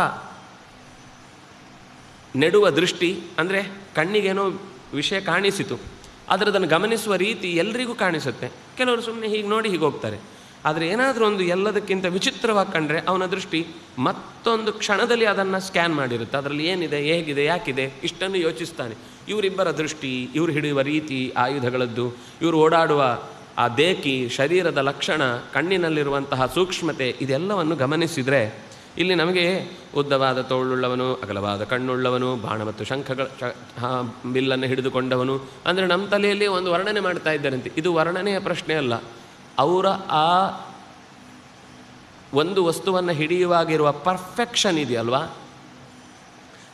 ನೆಡುವ ದೃಷ್ಟಿ, ಅಂದರೆ ಕಣ್ಣಿಗೇನೋ ವಿಷಯ ಕಾಣಿಸಿತು, ಆದರೆ ಅದನ್ನು ಗಮನಿಸುವ ರೀತಿ ಎಲ್ರಿಗೂ ಕಾಣಿಸುತ್ತೆ. ಕೆಲವರು ಸುಮ್ಮನೆ ಹೀಗೆ ನೋಡಿ ಹೀಗೆ ಹೋಗ್ತಾರೆ. ಆದರೆ ಏನಾದರೂ ಒಂದು ಎಲ್ಲದಕ್ಕಿಂತ ವಿಚಿತ್ರವಾಗಿ ಕಂಡ್ರೆ ಅವನ ದೃಷ್ಟಿ ಮತ್ತೊಂದು ಕ್ಷಣದಲ್ಲಿ ಅದನ್ನು ಸ್ಕ್ಯಾನ್ ಮಾಡಿರುತ್ತೆ. ಅದರಲ್ಲಿ ಏನಿದೆ, ಹೇಗಿದೆ, ಯಾಕಿದೆ, ಇಷ್ಟನ್ನು ಯೋಚಿಸ್ತಾನೆ. ಇವರಿಬ್ಬರ ದೃಷ್ಟಿ, ಇವರು ಹಿಡಿಯುವ ರೀತಿ ಆಯುಧಗಳದ್ದು, ಇವರು ಓಡಾಡುವ ಆ ದೇಕಿ, ಶರೀರದ ಲಕ್ಷಣ, ಕಣ್ಣಿನಲ್ಲಿರುವಂತಹ ಸೂಕ್ಷ್ಮತೆ, ಇದೆಲ್ಲವನ್ನು ಗಮನಿಸಿದರೆ ಇಲ್ಲಿ ನಮಗೆ ಉದ್ದವಾದ ತೋಳುಳ್ಳವನು, ಅಗಲವಾದ ಕಣ್ಣುಳ್ಳವನು, ಬಾಣ ಮತ್ತು ಶಂಖಗಳ ಬಿಲ್ಲನ್ನು ಹಿಡಿದುಕೊಂಡವನು, ಅಂದರೆ ನಮ್ಮ ತಲೆಯಲ್ಲಿ ಒಂದು ವರ್ಣನೆ ಮಾಡ್ತಾ ಇದ್ದಾರಂತೆ. ಇದು ವರ್ಣನೆಯ ಪ್ರಶ್ನೆ ಅಲ್ಲ, ಅವರ ಆ ಒಂದು ವಸ್ತುವನ್ನು ಹಿಡಿಯುವಾಗಿರುವ ಪರ್ಫೆಕ್ಷನ್ ಇದೆಯಲ್ವಾ,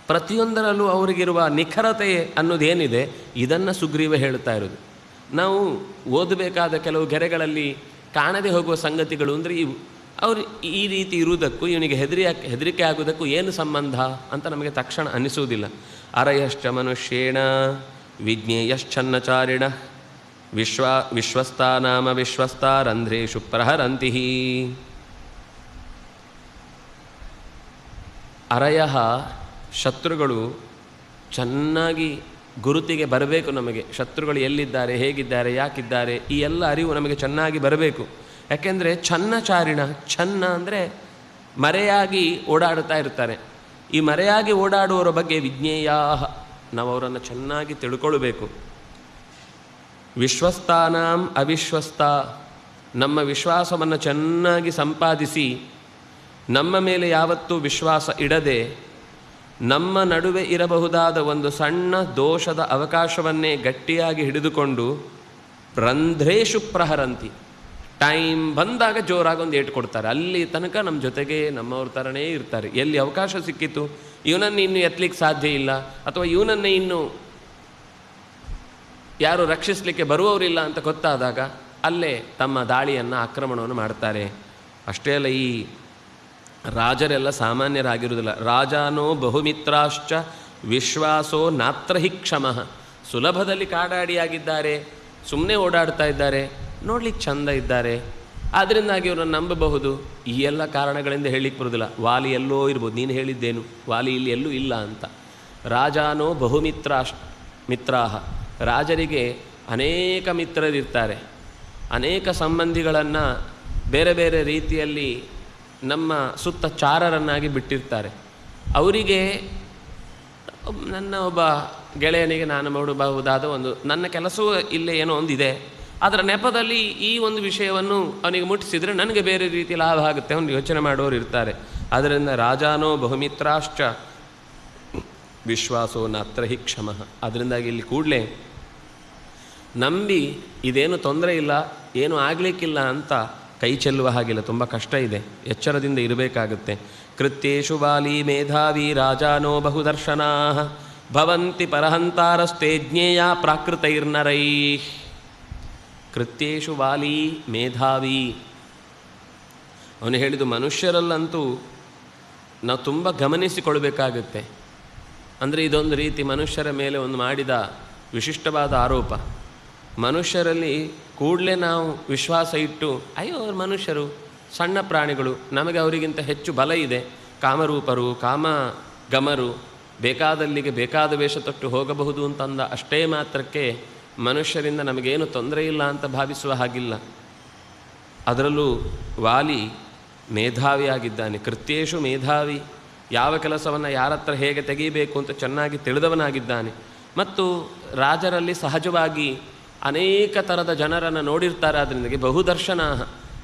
ಪ್ರತಿಯೊಂದರಲ್ಲೂ ಅವರಿಗಿರುವ ನಿಖರತೆ ಅನ್ನೋದೇನಿದೆ, ಇದನ್ನು ಸುಗ್ರೀವ ಹೇಳ್ತಾ ಇರೋದು. ನಾವು ಓದಬೇಕಾದ ಕೆಲವು ಗೆರೆಗಳಲ್ಲಿ ಕಾಣದೆ ಹೋಗುವ ಸಂಗತಿಗಳು ಅಂದರೆ ಇವು. ಅವರು ಈ ರೀತಿ ಇರುವುದಕ್ಕೂ ಇವನಿಗೆ ಹೆದರಿಕೆ ಆಗುವುದಕ್ಕೂ ಏನು ಸಂಬಂಧ ಅಂತ ನಮಗೆ ತಕ್ಷಣ ಅನ್ನಿಸುವುದಿಲ್ಲ. ಅರಯಶ್ಚ ಮನುಷ್ಯೇಣ ವಿಜ್ಞೇಯಶ್ಚನ್ನಚಾರಿಣ ವಿಶ್ವಸ್ತಾನಾಮ ವಿಶ್ವಸ್ತಾರಂಧ್ರೇಷು ಪ್ರಹರಂತಿ. ಅರಯ ಶತ್ರುಗಳು ಚೆನ್ನಾಗಿ ಗುರುತಿಗೆ ಬರಬೇಕು. ನಮಗೆ ಶತ್ರುಗಳು ಎಲ್ಲಿದ್ದಾರೆ, ಹೇಗಿದ್ದಾರೆ, ಯಾಕಿದ್ದಾರೆ, ಈ ಎಲ್ಲ ಅರಿವು ನಮಗೆ ಚೆನ್ನಾಗಿ ಬರಬೇಕು. ಯಾಕೆಂದರೆ ಛನ್ನಚಾರಿಣ, ಛನ್ನ ಅಂದರೆ ಮರೆಯಾಗಿ ಓಡಾಡುತ್ತಾ ಇರ್ತಾರೆ. ಈ ಮರೆಯಾಗಿ ಓಡಾಡುವವರ ಬಗ್ಗೆ ವಿಜ್ಞೇಯ, ನಾವು ಅವರನ್ನು ಚೆನ್ನಾಗಿ ತಿಳ್ಕೊಳ್ಬೇಕು. ವಿಶ್ವಸ್ತಾನಾಂ ಅವಿಶ್ವಸ್ತ, ನಮ್ಮ ವಿಶ್ವಾಸವನ್ನು ಚೆನ್ನಾಗಿ ಸಂಪಾದಿಸಿ ನಮ್ಮ ಮೇಲೆ ಯಾವತ್ತೂ ವಿಶ್ವಾಸ ಇಡದೆ ನಮ್ಮ ನಡುವೆ ಇರಬಹುದಾದ ಒಂದು ಸಣ್ಣ ದೋಷದ ಅವಕಾಶವನ್ನೇ ಗಟ್ಟಿಯಾಗಿ ಹಿಡಿದುಕೊಂಡು ರಂಧ್ರೇಷು ಪ್ರಹರಂತಿ, ಟೈಮ್ ಬಂದಾಗ ಜೋರಾಗಿ ಒಂದು ಏಟು ಕೊಡ್ತಾರೆ. ಅಲ್ಲಿ ತನಕ ನಮ್ಮ ಜೊತೆಗೆ ನಮ್ಮವ್ರ ಥರನೇ ಇರ್ತಾರೆ. ಎಲ್ಲಿ ಅವಕಾಶ ಸಿಕ್ಕಿತು, ಇವನನ್ನು ಇನ್ನು ಎತ್ತಲಿಕ್ಕೆ ಸಾಧ್ಯ ಇಲ್ಲ, ಅಥವಾ ಇವನನ್ನೇ ಇನ್ನು ಯಾರು ರಕ್ಷಿಸಲಿಕ್ಕೆ ಬರುವವರಿಲ್ಲ ಅಂತ ಗೊತ್ತಾದಾಗ ಅಲ್ಲೇ ತಮ್ಮ ದಾಳಿಯನ್ನು, ಆಕ್ರಮಣವನ್ನು ಮಾಡ್ತಾರೆ. ಅಷ್ಟೇ ಅಲ್ಲ, ಈ ರಾಜರೆಲ್ಲ ಸಾಮಾನ್ಯರಾಗಿರುವುದಿಲ್ಲ. ರಾಜಾನೋ ಬಹುಮಿತ್ರಾಶ್ಚ ವಿಶ್ವಾಸೋ ನಾತ್ರ ಹಿ ಕ್ಷಮಃ. ಸುಲಭದಲ್ಲಿ ಕಾಡಾಡಿಯಾಗಿದ್ದಾರೆ, ಸುಮ್ಮನೆ ಓಡಾಡ್ತಾ ಇದ್ದಾರೆ, ನೋಡ್ಲಿಕ್ಕೆ ಚಂದ ಇದ್ದಾರೆ, ಆದ್ದರಿಂದಾಗಿ ಇವರನ್ನು ನಂಬಬಹುದು. ಈ ಎಲ್ಲ ಕಾರಣಗಳಿಂದ ಹೇಳಲಿಕ್ಕೆ ಬರೋದಿಲ್ಲ. ವಾಲಿ ಎಲ್ಲೋ ಇರ್ಬೋದು, ನೀನು ಹೇಳಿದ್ದೇನು, ವಾಲಿ ಇಲ್ಲಿ ಎಲ್ಲೂ ಇಲ್ಲ ಅಂತ. ರಾಜಾನೋ ಮಿತ್ರಾಹ, ರಾಜರಿಗೆ ಅನೇಕ ಮಿತ್ರರಿರ್ತಾರೆ, ಅನೇಕ ಸಂಬಂಧಿಗಳನ್ನು ಬೇರೆ ಬೇರೆ ರೀತಿಯಲ್ಲಿ ನಮ್ಮ ಸುತ್ತ ಚಾರರನ್ನಾಗಿ ಬಿಟ್ಟಿರ್ತಾರೆ. ಅವರಿಗೆ ನನ್ನ ಒಬ್ಬ ಗೆಳೆಯನಿಗೆ ನಾನು ಮಾಡಬಹುದಾದ ಒಂದು, ನನ್ನ ಕೆಲಸವೂ ಇಲ್ಲೇ ಏನೋ ಒಂದಿದೆ, ಅದರ ನೆಪದಲ್ಲಿ ಈ ಒಂದು ವಿಷಯವನ್ನು ಅವನಿಗೆ ಮುಟ್ಟಿಸಿದರೆ ನನಗೆ ಬೇರೆ ರೀತಿ ಲಾಭ ಆಗುತ್ತೆ, ಅವನು ಯೋಚನೆ ಮಾಡೋರು ಇರ್ತಾರೆ. ಆದ್ದರಿಂದ ರಾಜಾನೋ ಬಹುಮಿತ್ರಾಶ್ಚ ವಿಶ್ವಾಸೋ ನಾತ್ರ ಹಿ ಕ್ಷಮಃ. ಅದರಿಂದಾಗಿ ಇಲ್ಲಿ ಕೂಡಲೇ ನಂಬಿ ಇದೇನು ತೊಂದರೆ ಇಲ್ಲ, ಏನು ಆಗಲಿಕ್ಕಿಲ್ಲ ಅಂತ ಕೈ ಚೆಲ್ಲುವ ಹಾಗಿಲ್ಲ. ತುಂಬ ಕಷ್ಟ ಇದೆ, ಎಚ್ಚರದಿಂದ ಇರಬೇಕಾಗುತ್ತೆ. ಕೃತ್ಯೇಷು ವಾಲಿ ಮೇಧಾವಿ ರಾಜಾನೋ ಬಹುದರ್ಶನಾ ಭವಂತಿ ಪರಹಂತಾರಸ್ತೆ ಜ್ಞೇಯ ಪ್ರಾಕೃತೈರ್ನರೈ. ಕೃತ್ಯೇಷು ವಾಲಿ ಮೇಧಾವಿ, ಅವನು ಹೇಳಿದ್ದು ಮನುಷ್ಯರಲ್ಲಂತೂ ನಾವು ತುಂಬ ಗಮನಿಸಿಕೊಳ್ಬೇಕಾಗುತ್ತೆ. ಅಂದರೆ ಇದೊಂದು ರೀತಿ ಮನುಷ್ಯರ ಮೇಲೆ ಒಂದು ಮಾಡಿದ ವಿಶಿಷ್ಟವಾದ ಆರೋಪ. ಮನುಷ್ಯರಲ್ಲಿ ಕೂಡಲೇ ನಾವು ವಿಶ್ವಾಸ ಇಟ್ಟು, ಅಯ್ಯೋ ಅವ್ರು ಮನುಷ್ಯರು, ಸಣ್ಣ ಪ್ರಾಣಿಗಳು, ನಮಗೆ ಅವರಿಗಿಂತ ಹೆಚ್ಚು ಬಲ ಇದೆ, ಕಾಮರೂಪರು, ಕಾಮಗಮರು, ಬೇಕಾದಲ್ಲಿಗೆ ಬೇಕಾದ ವೇಷ ತೊಟ್ಟು ಹೋಗಬಹುದು ಅಂತಂದ ಅಷ್ಟೇ ಮಾತ್ರಕ್ಕೆ ಮನುಷ್ಯರಿಂದ ನಮಗೇನು ತೊಂದರೆ ಇಲ್ಲ ಅಂತ ಭಾವಿಸುವ ಹಾಗಿಲ್ಲ. ಅದರಲ್ಲೂ ವಾಲಿ ಮೇಧಾವಿಯಾಗಿದ್ದಾನೆ. ಕೃತ್ಯೇಷು ಮೇಧಾವಿ, ಯಾವ ಕೆಲಸವನ್ನು ಯಾರ ಹತ್ರ ಹೇಗೆ ತೆಗೀಬೇಕು ಅಂತ ಚೆನ್ನಾಗಿ ತಿಳಿದವನಾಗಿದ್ದಾನೆ. ಮತ್ತು ರಾಜರಲ್ಲಿ ಸಹಜವಾಗಿ ಅನೇಕ ಥರದ ಜನರನ್ನು ನೋಡಿರ್ತಾರೆ. ಅದರಿಂದಾಗಿ ಬಹುದರ್ಶನ,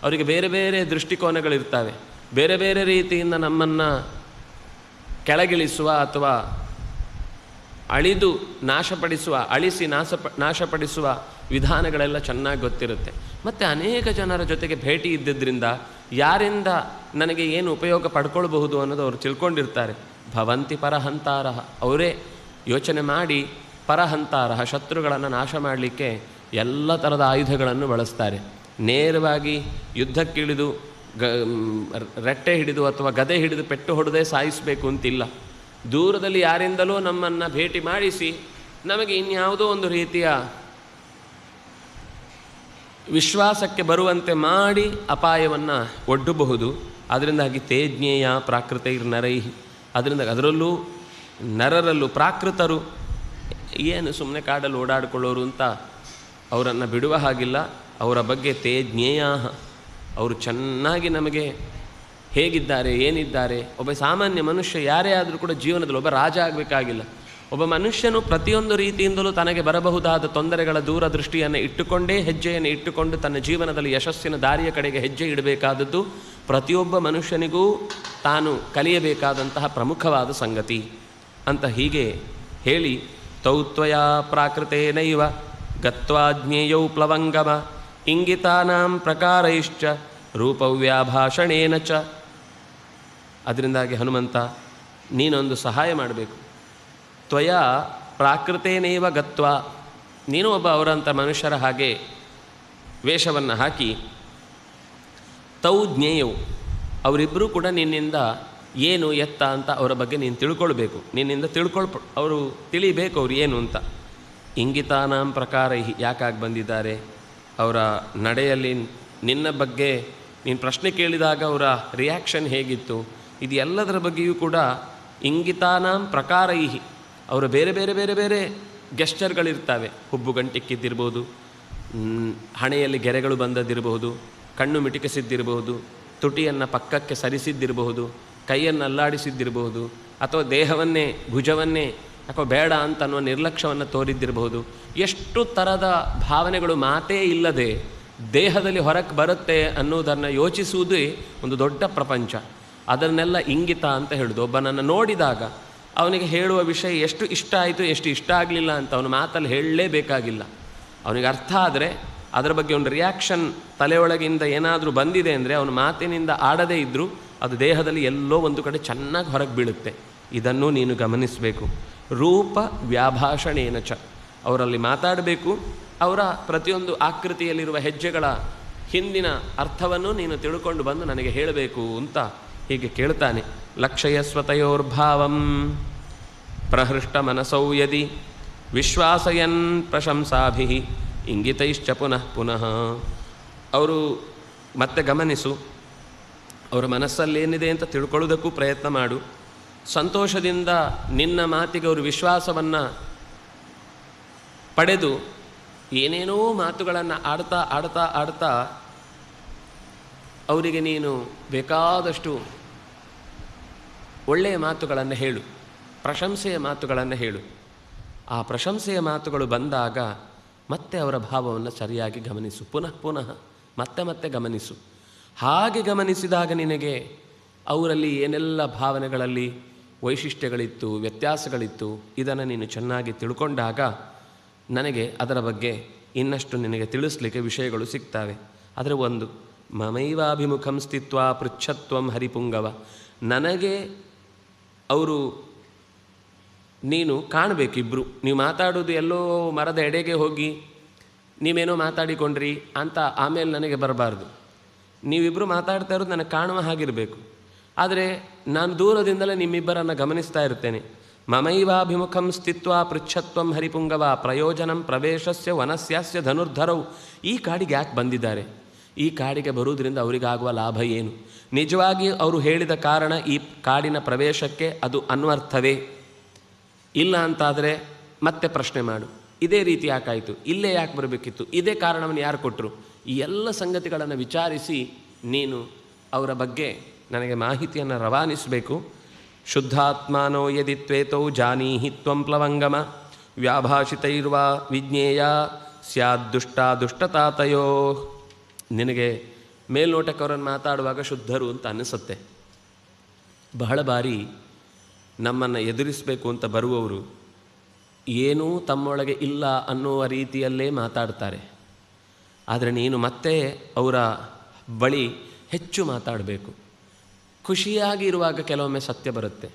ಅವರಿಗೆ ಬೇರೆ ಬೇರೆ ದೃಷ್ಟಿಕೋನಗಳಿರ್ತವೆ. ಬೇರೆ ಬೇರೆ ರೀತಿಯಿಂದ ನಮ್ಮನ್ನು ಕೆಳಗಿಳಿಸುವ ಅಥವಾ ಅಳಿಸಿ ನಾಶಪಡಿಸುವ ವಿಧಾನಗಳೆಲ್ಲ ಚೆನ್ನಾಗಿ ಗೊತ್ತಿರುತ್ತೆ. ಮತ್ತು ಅನೇಕ ಜನರ ಜೊತೆಗೆ ಭೇಟಿ ಇದ್ದಿದ್ದರಿಂದ ಯಾರಿಂದ ನನಗೆ ಏನು ಉಪಯೋಗ ಪಡ್ಕೊಳ್ಬಹುದು ಅನ್ನೋದು ಅವರು ತಿಳ್ಕೊಂಡಿರ್ತಾರೆ. ಭವಂತಿ ಪರಹಂತಾರ, ಅವರೇ ಯೋಚನೆ ಮಾಡಿ ಪರಹಂತಾರ, ಶತ್ರುಗಳನ್ನು ನಾಶ ಮಾಡಲಿಕ್ಕೆ ಎಲ್ಲ ಥರದ ಆಯುಧಗಳನ್ನು ಬಳಸ್ತಾರೆ. ನೇರವಾಗಿ ಯುದ್ಧಕ್ಕಿಳಿದು ರೆಟ್ಟೆ ಹಿಡಿದು ಅಥವಾ ಗದೆ ಹಿಡಿದು ಪೆಟ್ಟು ಹೊಡೆದೇ ಸಾಯಿಸಬೇಕು ಅಂತಿಲ್ಲ. ದೂರದಲ್ಲಿ ಯಾರಿಂದಲೂ ನಮ್ಮನ್ನು ಭೇಟಿ ಮಾಡಿಸಿ ನಮಗೆ ಇನ್ಯಾವುದೋ ಒಂದು ರೀತಿಯ ವಿಶ್ವಾಸಕ್ಕೆ ಬರುವಂತೆ ಮಾಡಿ ಅಪಾಯವನ್ನು ಒಡ್ಡಬಹುದು. ಅದರಿಂದಾಗಿ ತೇ ಜ್ಞೇಯ ಪ್ರಾಕೃತೈರ್ನರೈ, ಅದರಲ್ಲೂ ನರರಲ್ಲೂ ಪ್ರಾಕೃತರು ಏನು ಸುಮ್ಮನೆ ಕಾಡಲ್ಲಿ ಓಡಾಡಿಕೊಳ್ಳೋರು ಅಂತ ಅವರನ್ನು ಬಿಡುವ ಹಾಗಿಲ್ಲ. ಅವರ ಬಗ್ಗೆ ತೇ ಜ್ಞೇಯ, ಅವರು ಚೆನ್ನಾಗಿ ನಮಗೆ ಹೇಗಿದ್ದಾರೆ ಏನಿದ್ದಾರೆ. ಒಬ್ಬ ಸಾಮಾನ್ಯ ಮನುಷ್ಯ ಯಾರೇ ಆದರೂ ಕೂಡ ಜೀವನದಲ್ಲಿ ಒಬ್ಬ ರಾಜ ಆಗಬೇಕಾಗಿಲ್ಲ. ಒಬ್ಬ ಮನುಷ್ಯನು ಪ್ರತಿಯೊಂದು ರೀತಿಯಿಂದಲೂ ತನಗೆ ಬರಬಹುದಾದ ತೊಂದರೆಗಳ ದೂರದೃಷ್ಟಿಯನ್ನು ಇಟ್ಟುಕೊಂಡೇ ಹೆಜ್ಜೆಯನ್ನು ಇಟ್ಟುಕೊಂಡು ತನ್ನ ಜೀವನದಲ್ಲಿ ಯಶಸ್ಸಿನ ದಾರಿಯ ಕಡೆಗೆ ಹೆಜ್ಜೆ ಇಡಬೇಕಾದದ್ದು ಪ್ರತಿಯೊಬ್ಬ ಮನುಷ್ಯನಿಗೂ ತಾನು ಕಲಿಯಬೇಕಾದಂತಹ ಪ್ರಮುಖವಾದ ಸಂಗತಿ ಅಂತ ಹೀಗೆ ಹೇಳಿ, ತೌತ್ವಯ ಪ್ರಾಕೃತೇನೈವ ಗತ್ವಾ ಜ್ಞೇಯೌ ಪ್ಲವಂಗಮ ಇಂಗಿತಾನಾಂ ಪ್ರಕಾರೈಶ್ಚ ರೂಪವ್ಯಾಭಾಷಣೇನ ಚ. ಅದರಿಂದಾಗಿ ಹನುಮಂತ ನೀನೊಂದು ಸಹಾಯ ಮಾಡಬೇಕು. ತ್ವಯ ಪ್ರಾಕೃತೇನೈವ ಗತ್ವ, ನೀನು ಒಬ್ಬ ಅವರಂಥ ಮನುಷ್ಯರ ಹಾಗೆ ವೇಷವನ್ನು ಹಾಕಿ, ತೌ ಜ್ಞೇಯವು, ಅವರಿಬ್ಬರೂ ಕೂಡ ನಿನ್ನಿಂದ ಏನು ಎತ್ತ ಅಂತ ಅವರ ಬಗ್ಗೆ ನೀನು ತಿಳ್ಕೊಳ್ಬೇಕು. ನಿನ್ನಿಂದ ಅವರು ತಿಳಿಬೇಕು ಅವ್ರು ಏನು ಅಂತ. ಇಂಗಿತಾನಾಂ ಪ್ರಕಾರ ಯಾಕಾಗಿ ಬಂದಿದ್ದಾರೆ, ಅವರ ನಡೆಯಲ್ಲಿ ನಿನ್ನ ಬಗ್ಗೆ ನೀನು ಪ್ರಶ್ನೆ ಕೇಳಿದಾಗ ಅವರ ರಿಯಾಕ್ಷನ್ ಹೇಗಿತ್ತು, ಇದು ಎಲ್ಲದರ ಬಗ್ಗೆಯೂ ಕೂಡ ಇಂಗಿತಾನಾಂ ಪ್ರಕಾರೈಹಿ, ಅವರ ಬೇರೆ ಬೇರೆ ಬೇರೆ ಬೇರೆ ಗೆಸ್ಚರ್ಗಳಿರ್ತವೆ. ಹುಬ್ಬು ಗಂಟಿಕ್ಕಿದ್ದಿರ್ಬೋದು, ಹಣೆಯಲ್ಲಿ ಗೆರೆಗಳು ಬಂದದ್ದಿರಬಹುದು, ಕಣ್ಣು ಮಿಟಿಕಿಸಿದ್ದಿರಬಹುದು, ತುಟಿಯನ್ನು ಪಕ್ಕಕ್ಕೆ ಸರಿಸಿದ್ದಿರಬಹುದು, ಕೈಯನ್ನು ಅಲ್ಲಾಡಿಸಿದ್ದಿರಬಹುದು, ಅಥವಾ ದೇಹವನ್ನೇ ಭುಜವನ್ನೇ ಯಾಕೋ ಬೇಡ ಅಂತ ಅನ್ನುವ ನಿರ್ಲಕ್ಷ್ಯವನ್ನು ತೋರಿದ್ದಿರಬಹುದು. ಎಷ್ಟು ಥರದ ಭಾವನೆಗಳು ಮಾತೇ ಇಲ್ಲದೆ ದೇಹದಲ್ಲಿ ಹೊರಕ್ಕೆ ಬರುತ್ತೆ ಅನ್ನೋದನ್ನು ಯೋಚಿಸುವುದೇ ಒಂದು ದೊಡ್ಡ ಪ್ರಪಂಚ. ಅದನ್ನೆಲ್ಲ ಇಂಗಿತ ಅಂತ ಹೇಳೋದು. ಒಬ್ಬನನ್ನು ನೋಡಿದಾಗ ಅವನಿಗೆ ಹೇಳುವ ವಿಷಯ ಎಷ್ಟು ಇಷ್ಟ ಆಯಿತು ಎಷ್ಟು ಇಷ್ಟ ಆಗಲಿಲ್ಲ ಅಂತ ಅವನ ಮಾತಲ್ಲಿ ಹೇಳಲೇಬೇಕಾಗಿಲ್ಲ. ಅವನಿಗೆ ಅರ್ಥ ಆದರೆ ಅದರ ಬಗ್ಗೆ ಒಂದು ರಿಯಾಕ್ಷನ್ ತಲೆಯೊಳಗಿಂದ ಏನಾದರೂ ಬಂದಿದೆ ಅಂದರೆ ಅವನ ಮಾತಿನಿಂದ ಆಡದೇ ಇದ್ದರೂ ಅದು ದೇಹದಲ್ಲಿ ಎಲ್ಲೋ ಒಂದು ಕಡೆ ಚೆನ್ನಾಗಿ ಹೊರಗೆ ಬೀಳುತ್ತೆ. ಇದನ್ನು ನೀನು ಗಮನಿಸಬೇಕು. ರೂಪ ವ್ಯಾಭಾಷಣೇನ ಚ, ಅವರಲ್ಲಿ ಮಾತಾಡಬೇಕು. ಅವರ ಪ್ರತಿಯೊಂದು ಆಕೃತಿಯಲ್ಲಿರುವ ಹೆಜ್ಜೆಗಳ ಹಿಂದಿನ ಅರ್ಥವನ್ನು ನೀನು ತಿಳ್ಕೊಂಡು ಬಂದು ನನಗೆ ಹೇಳಬೇಕು ಅಂತ ಹೀಗೆ ಕೇಳ್ತಾನೆ. ಲಕ್ಷಯ ಸ್ವತಯೋರ್ಭಾವಂ ಪ್ರಹೃಷ್ಟ ಮನಸೌ ಯದಿ ವಿಶ್ವಾಸಯನ್ ಪ್ರಶಂಸಾಭಿ ಇಂಗಿತೈಶ್ಚ ಪುನಃ ಪುನಃ. ಅವರು ಮತ್ತೆ ಗಮನಿಸು, ಅವರ ಮನಸ್ಸಲ್ಲೇನಿದೆ ಅಂತ ತಿಳ್ಕೊಳ್ಳೋದಕ್ಕೂ ಪ್ರಯತ್ನ ಮಾಡು. ಸಂತೋಷದಿಂದ ನಿನ್ನ ಮಾತಿಗೆ ಅವರು ವಿಶ್ವಾಸವನ್ನು ಪಡೆದು ಏನೇನೋ ಮಾತುಗಳನ್ನು ಆಡ್ತಾ ಆಡ್ತಾ ಆಡ್ತಾ ಅವರಿಗೆ ನೀನು ಬೇಕಾದಷ್ಟು ಒಳ್ಳೆಯ ಮಾತುಗಳನ್ನು ಹೇಳು, ಪ್ರಶಂಸೆಯ ಮಾತುಗಳನ್ನು ಹೇಳು. ಆ ಪ್ರಶಂಸೆಯ ಮಾತುಗಳು ಬಂದಾಗ ಮತ್ತೆ ಅವರ ಭಾವವನ್ನು ಸರಿಯಾಗಿ ಗಮನಿಸು. ಪುನಃ ಪುನಃ ಮತ್ತೆ ಮತ್ತೆ ಗಮನಿಸು. ಹಾಗೆ ಗಮನಿಸಿದಾಗ ನಿನಗೆ ಅವರಲ್ಲಿ ಏನೆಲ್ಲ ಭಾವನೆಗಳಲ್ಲಿ ವೈಶಿಷ್ಟ್ಯಗಳಿತ್ತು, ವ್ಯತ್ಯಾಸಗಳಿತ್ತು, ಇದನ್ನು ನೀನು ಚೆನ್ನಾಗಿ ತಿಳ್ಕೊಂಡಾಗ ನನಗೆ ಅದರ ಬಗ್ಗೆ ಇನ್ನಷ್ಟು ನಿನಗೆ ತಿಳಿಸ್ಲಿಕ್ಕೆ ವಿಷಯಗಳು ಸಿಗ್ತವೆ. ಆದರೆ ಒಂದು ಮಮೈವಾಭಿಮುಖಂ ಸ್ಥಿತ್ವ ಪೃಚ್ಛತ್ವಂ ಹರಿಪುಂಗವ, ನನಗೆ ಅವರು ನೀನು ಕಾಣಬೇಕಿಬ್ಬರು. ನೀವು ಮಾತಾಡೋದು ಎಲ್ಲೋ ಮರದ ಎಡೆಗೆ ಹೋಗಿ ನೀವೇನೋ ಮಾತಾಡಿಕೊಂಡ್ರಿ ಅಂತ ಆಮೇಲೆ ನನಗೆ ಬರಬಾರ್ದು. ನೀವಿಬ್ಬರು ಮಾತಾಡ್ತಾ ಇರೋದು ನನಗೆ ಕಾಣುವ ಹಾಗಿರಬೇಕು. ಆದರೆ ನಾನು ದೂರದಿಂದಲೇ ನಿಮ್ಮಿಬ್ಬರನ್ನು ಗಮನಿಸ್ತಾ ಇರ್ತೇನೆ. ಮಮೈವಾಭಿಮುಖಂ ಸ್ಥಿತ್ವ ಪೃಚ್ಛತ್ವಂ ಹರಿಪುಂಗವ ಪ್ರಯೋಜನಂ ಪ್ರವೇಶಸ್ಯ ವನಸ್ಯಾಸ್ಯ ಧನುರ್ಧರವು. ಈ ಕಾಡಿಗೆ ಯಾಕೆ ಬಂದಿದ್ದಾರೆ, ಈ ಕಾಡಿಗೆ ಬರುವುದರಿಂದ ಅವರಿಗಾಗುವ ಲಾಭ ಏನು, ನಿಜವಾಗಿ ಅವರು ಹೇಳಿದ ಕಾರಣ ಈ ಕಾಡಿನ ಪ್ರವೇಶಕ್ಕೆ ಅದು ಅನ್ವರ್ಥವೇ ಇಲ್ಲ ಅಂತಾದರೆ ಮತ್ತೆ ಪ್ರಶ್ನೆ ಮಾಡು. ಇದೇ ರೀತಿ ಯಾಕಾಯಿತು, ಇಲ್ಲೇ ಯಾಕೆ ಬರಬೇಕಿತ್ತು, ಇದೇ ಕಾರಣವನ್ನು ಯಾರು ಕೊಟ್ಟರು, ಈ ಎಲ್ಲ ಸಂಗತಿಗಳನ್ನು ವಿಚಾರಿಸಿ ನೀನು ಅವರ ಬಗ್ಗೆ ನನಗೆ ಮಾಹಿತಿಯನ್ನು ರವಾನಿಸಬೇಕು. ಶುದ್ಧಾತ್ಮಾನೋ ಯದಿ ತ್ವೇತೌ ಜಾನೀಹಿ ತ್ವಂ ಪ್ಲವಂಗಮ ವ್ಯಾಭಾಷಿತೈರ್ವಾ ವಿಜ್ಞೇಯ ಸ್ಯಾದ್ದುಷ್ಟ ದುಷ್ಟತಾತಯೋ. ನಿನಗೆ ಮೇಲ್ನೋಟಕ್ಕೆ ಅವರನ್ನು ಮಾತಾಡುವಾಗ ಶುದ್ಧರು ಅಂತ ಅನ್ನಿಸುತ್ತೆ. ಬಹಳ ಬಾರಿ ನಮ್ಮನ್ನು ಎದುರಿಸಬೇಕು ಅಂತ ಬರುವವರು ಏನೂ ತಮ್ಮೊಳಗೆ ಇಲ್ಲ ಅನ್ನುವ ರೀತಿಯಲ್ಲೇ ಮಾತಾಡ್ತಾರೆ. ಆದರೆ ನೀನು ಮತ್ತೆ ಅವರ ಬಳಿ ಹೆಚ್ಚು ಮಾತಾಡಬೇಕು. ಖುಷಿಯಾಗಿ ಇರುವಾಗ ಕೆಲವೊಮ್ಮೆ ಸತ್ಯ ಬರುತ್ತೆ,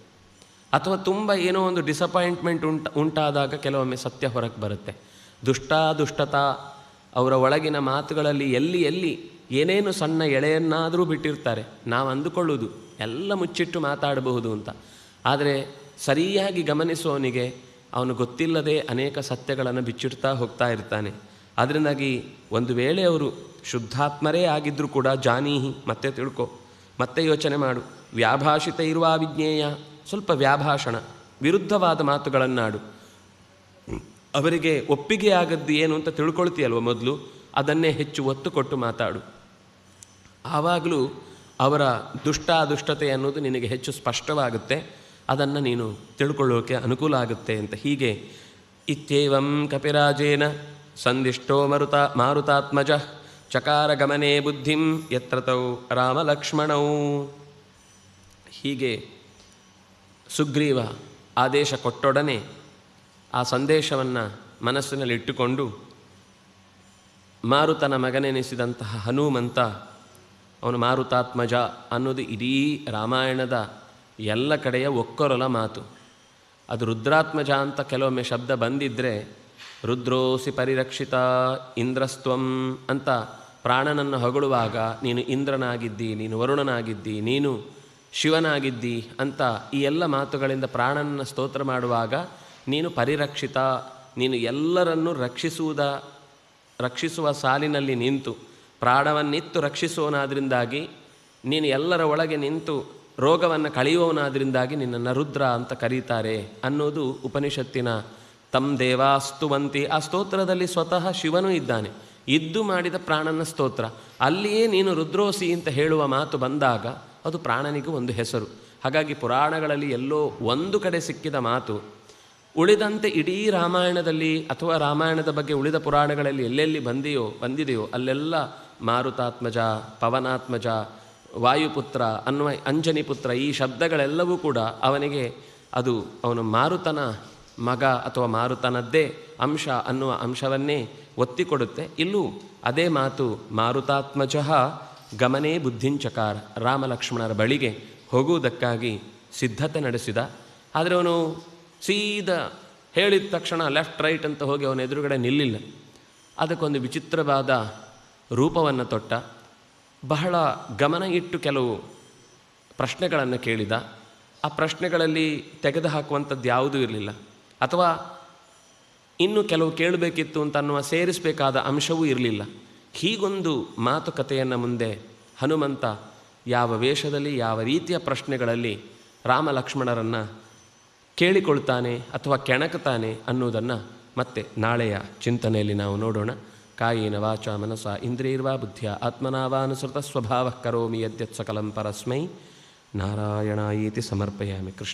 ಅಥವಾ ತುಂಬ ಏನೋ ಒಂದು ಡಿಸಪಾಯಿಂಟ್ಮೆಂಟ್ ಉಂಟಾದಾಗ ಕೆಲವೊಮ್ಮೆ ಸತ್ಯ ಹೊರಗೆ ಬರುತ್ತೆ. ದುಷ್ಟತಾ ಅವರ ಒಳಗಿನ ಮಾತುಗಳಲ್ಲಿ ಎಲ್ಲಿ ಏನೇನು ಸಣ್ಣ ಎಳೆಯನ್ನಾದರೂ ಬಿಟ್ಟಿರ್ತಾರೆ. ನಾವು ಅಂದುಕೊಳ್ಳೋದು ಎಲ್ಲ ಮುಚ್ಚಿಟ್ಟು ಮಾತಾಡಬಹುದು ಅಂತ. ಆದರೆ ಸರಿಯಾಗಿ ಗಮನಿಸುವವನಿಗೆ ಅವನು ಗೊತ್ತಿಲ್ಲದೆ ಅನೇಕ ಸತ್ಯಗಳನ್ನು ಬಿಚ್ಚಿಡ್ತಾ ಹೋಗ್ತಾ ಇರ್ತಾನೆ. ಅದರಿಂದಾಗಿ ಒಂದು ವೇಳೆ ಅವರು ಶುದ್ಧಾತ್ಮರೇ ಆಗಿದ್ದರೂ ಕೂಡ ಜಾನೀಹಿ, ಮತ್ತೆ ತಿಳ್ಕೊ, ಮತ್ತೆ ಯೋಚನೆ ಮಾಡು. ವ್ಯಾಭಾಷಿತ ಇರುವ ವಿಜ್ಞೇಯ, ಸ್ವಲ್ಪ ವ್ಯಾಭಾಷಣ, ವಿರುದ್ಧವಾದ ಮಾತುಗಳನ್ನಾಡು. ಅವರಿಗೆ ಒಪ್ಪಿಗೆ ಆಗದ್ದು ಏನು ಅಂತ ತಿಳ್ಕೊಳ್ತೀಯಲ್ವ ಮೊದಲು, ಅದನ್ನೇ ಹೆಚ್ಚು ಒತ್ತು ಕೊಟ್ಟು ಮಾತಾಡು. ಆವಾಗಲೂ ಅವರ ದುಷ್ಟಾದುಷ್ಟತೆ ಅನ್ನೋದು ನಿನಗೆ ಹೆಚ್ಚು ಸ್ಪಷ್ಟವಾಗುತ್ತೆ, ಅದನ್ನು ನೀನು ತಿಳ್ಕೊಳ್ಳೋಕೆ ಅನುಕೂಲ ಆಗುತ್ತೆ ಅಂತ. ಹೀಗೆ ಇತ್ಯೇವಂ ಕಪಿರಾಜೇನ ಸಂದಿಷ್ಟೋ ಮಾರುತಾತ್ಮಜ ಚಕಾರ ಗಮನೆ ಬುದ್ಧಿಂ ಯತ್ರತೌ ರಾಮಲಕ್ಷ್ಮಣೌ. ಹೀಗೆ ಸುಗ್ರೀವ ಆದೇಶ ಕೊಟ್ಟೊಡನೆ ಆ ಸಂದೇಶವನ್ನು ಮನಸ್ಸಿನಲ್ಲಿಟ್ಟುಕೊಂಡು ಮಾರುತನ ಮಗನೆನಿಸಿದಂತಹ ಹನುಮಂತ, ಅವನು ಮಾರುತಾತ್ಮಜ ಅನ್ನೋದು ಇಡೀ ರಾಮಾಯಣದ ಎಲ್ಲ ಕಡೆಯ ಒಕ್ಕೊರಲ ಮಾತು. ಅದು ರುದ್ರಾತ್ಮಜ ಅಂತ ಕೆಲವೊಮ್ಮೆ ಶಬ್ದ ಬಂದಿದ್ದರೆ, ರುದ್ರೋಸಿ ಪರಿರಕ್ಷಿತ ಇಂದ್ರಸ್ತ್ವಂ ಅಂತ ಪ್ರಾಣನನ್ನು ಹೊಗಳುವಾಗ ನೀನು ಇಂದ್ರನಾಗಿದ್ದಿ, ನೀನು ವರುಣನಾಗಿದ್ದಿ, ನೀನು ಶಿವನಾಗಿದ್ದಿ ಅಂತ ಈ ಎಲ್ಲ ಮಾತುಗಳಿಂದ ಪ್ರಾಣನನ್ನು ಸ್ತೋತ್ರ ಮಾಡುವಾಗ ನೀನು ಪರಿರಕ್ಷಿತ, ನೀನು ಎಲ್ಲರನ್ನೂ ರಕ್ಷಿಸುವ ಸಾಲಿನಲ್ಲಿ ನಿಂತು ಪ್ರಾಣವನ್ನಿತ್ತು ರಕ್ಷಿಸುವವನಾದ್ರಿಂದಾಗಿ, ನೀನು ಎಲ್ಲರ ಒಳಗೆ ನಿಂತು ರೋಗವನ್ನು ಕಳೆಯುವವನಾದ್ರಿಂದಾಗಿ ನಿನ್ನನ್ನು ರುದ್ರ ಅಂತ ಕರೀತಾರೆ ಅನ್ನೋದು ಉಪನಿಷತ್ತಿನ ತಮ್ ದೇವಾಸ್ತುವಂತಿ. ಆ ಸ್ತೋತ್ರದಲ್ಲಿ ಸ್ವತಃ ಶಿವನೂ ಇದ್ದಾನೆ, ಇದ್ದು ಮಾಡಿದ ಪ್ರಾಣನ ಸ್ತೋತ್ರ. ಅಲ್ಲಿಯೇ ನೀನು ರುದ್ರೋಸಿ ಅಂತ ಹೇಳುವ ಮಾತು ಬಂದಾಗ ಅದು ಪ್ರಾಣನಿಗೂ ಒಂದು ಹೆಸರು. ಹಾಗಾಗಿ ಪುರಾಣಗಳಲ್ಲಿ ಎಲ್ಲೋ ಒಂದು ಕಡೆ ಸಿಕ್ಕಿದ ಮಾತು ಉಳಿದಂತೆ ಇಡೀ ರಾಮಾಯಣದಲ್ಲಿ ಅಥವಾ ರಾಮಾಯಣದ ಬಗ್ಗೆ ಉಳಿದ ಪುರಾಣಗಳಲ್ಲಿ ಎಲ್ಲೆಲ್ಲಿ ಬಂದಿದೆಯೋ ಅಲ್ಲೆಲ್ಲ ಮಾರುತಾತ್ಮಜ, ಪವನಾತ್ಮಜ, ವಾಯುಪುತ್ರ ಅನ್ನುವ ಅಂಜನಿ ಪುತ್ರ, ಈ ಶಬ್ದಗಳೆಲ್ಲವೂ ಕೂಡ ಅವನಿಗೆ ಅದು ಅವನು ಮಾರುತನ ಮಗ ಅಥವಾ ಮಾರುತನದ್ದೇ ಅಂಶ ಅನ್ನುವ ಅಂಶವನ್ನೇ ಒತ್ತಿಕೊಡುತ್ತೆ. ಇಲ್ಲೂ ಅದೇ ಮಾತು, ಮಾರುತಾತ್ಮಜ ಗಮನೇ ಬುದ್ಧಿಂಚಕಾರ, ರಾಮಲಕ್ಷ್ಮಣರ ಬಳಿಗೆ ಹೋಗುವುದಕ್ಕಾಗಿ ಸಿದ್ಧತೆ ನಡೆಸಿದ. ಆದರೆ ಅವನು ಸೀದಾ ಹೇಳಿದ ತಕ್ಷಣ ಲೆಫ್ಟ್ ರೈಟ್ ಅಂತ ಹೋಗಿ ಅವನ ಎದುರುಗಡೆ ನಿಲ್ಲಿಲ್ಲ. ಅದಕ್ಕೊಂದು ವಿಚಿತ್ರವಾದ ರೂಪವನ್ನು ತೊಟ್ಟ, ಬಹಳ ಗಮನ ಇಟ್ಟು ಕೆಲವು ಪ್ರಶ್ನೆಗಳನ್ನು ಕೇಳಿದ. ಆ ಪ್ರಶ್ನೆಗಳಲ್ಲಿ ತೆಗೆದುಹಾಕುವಂಥದ್ದು ಯಾವುದೂ ಇರಲಿಲ್ಲ, ಅಥವಾ ಇನ್ನೂ ಕೆಲವು ಕೇಳಬೇಕಿತ್ತು ಅಂತ ಅನ್ನುವ ಸೇರಿಸಬೇಕಾದ ಅಂಶವೂ ಇರಲಿಲ್ಲ. ಹೀಗೊಂದು ಮಾತುಕತೆಯನ್ನು ಮುಂದೆ ಹನುಮಂತ ಯಾವ ವೇಷದಲ್ಲಿ, ಯಾವ ರೀತಿಯ ಪ್ರಶ್ನೆಗಳಲ್ಲಿ ರಾಮ ಲಕ್ಷ್ಮಣರನ್ನು ಕೇಳಿಕೊಳ್ತಾನೆ ಅಥವಾ ಕೆಣಕುತ್ತಾನೆ ಅನ್ನೋದನ್ನು ಮತ್ತೆ ನಾಳೆಯ ಚಿಂತನೆಯಲ್ಲಿ ನಾವು ನೋಡೋಣ. ಕಾಯೇನ ವಾಚ ಮನಸ ಇಂದ್ರಿಯರ್ವಾ ಬುದ್ಧಿಯ ಆತ್ಮನಾವಾನುಸೃತ ಸ್ವಭಾವ ಕರೋಮಿ ಯದ್ಯತ್ ಸಕಲಂ ಪರಸ್ಮೈ ನಾರಾಯಣಾಯೇತಿ ಸಮರ್ಪಯಾಮಿ. ಕೃಷ್ಣ.